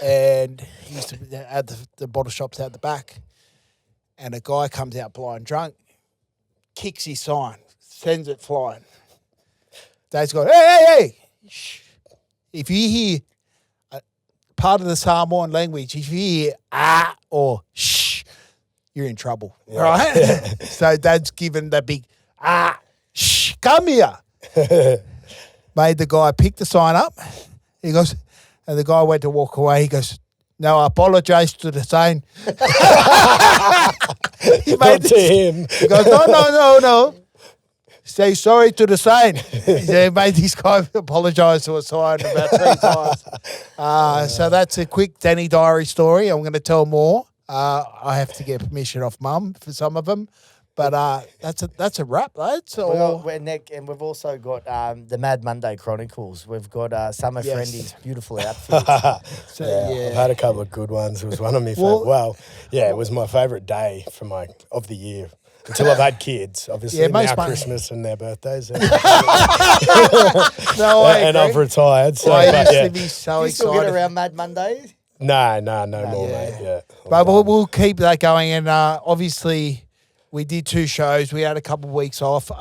and he used to at the bottle shops out the back, and a guy comes out blind drunk, kicks his sign, sends it flying. Dad's going, hey! Shh. If you hear part of the Samoan language, if you hear or shh, you're in trouble, right? So Dad's given the big shh, come here. Made the guy pick the sign up. He goes, and the guy went to walk away. He goes, no, I apologise to the sign. He Not to him. He goes, no. Say sorry to the sign. He made this guy apologise to a sign about 3 times. So that's a quick Danny Diary story. I'm going to tell more. I have to get permission off Mum for some of them. But that's a wrap, lads. We're Nick, and we've also got the Mad Monday Chronicles. We've got Sammy Yes. Friendy's beautiful outfits. I've had a couple of good ones. It was one of my favourite. It was my favourite day of the year. Until I've had kids, obviously. Yeah, now most Christmas and their birthdays. No, I And I've agree. retired. So, I but used yeah. to be so You still excited. get around Mad Mondays? No more, Yeah. mate. Yeah. But we'll keep that going. And obviously, we did 2 shows. We had a couple of weeks off.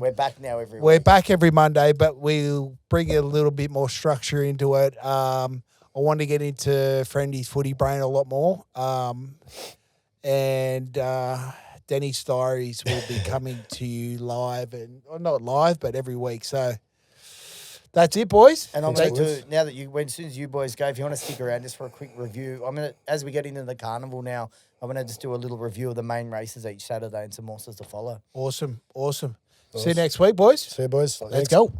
We're back now every We're week. back every Monday, but we'll bring a little bit more structure into it. I want to get into Friendy's footy brain a lot more. And Danny's Diaries will be coming to you live, not live, but every week. So that's it, boys. And I'm Thanks, going boys. to, now that as soon as you boys go, if you want to stick around just for a quick review, I'm going to, as we get into the carnival now, I'm going to just do a little review of the main races each Saturday and some horses to follow. Awesome. See you next week, boys. See you, boys. Let's Thanks. go.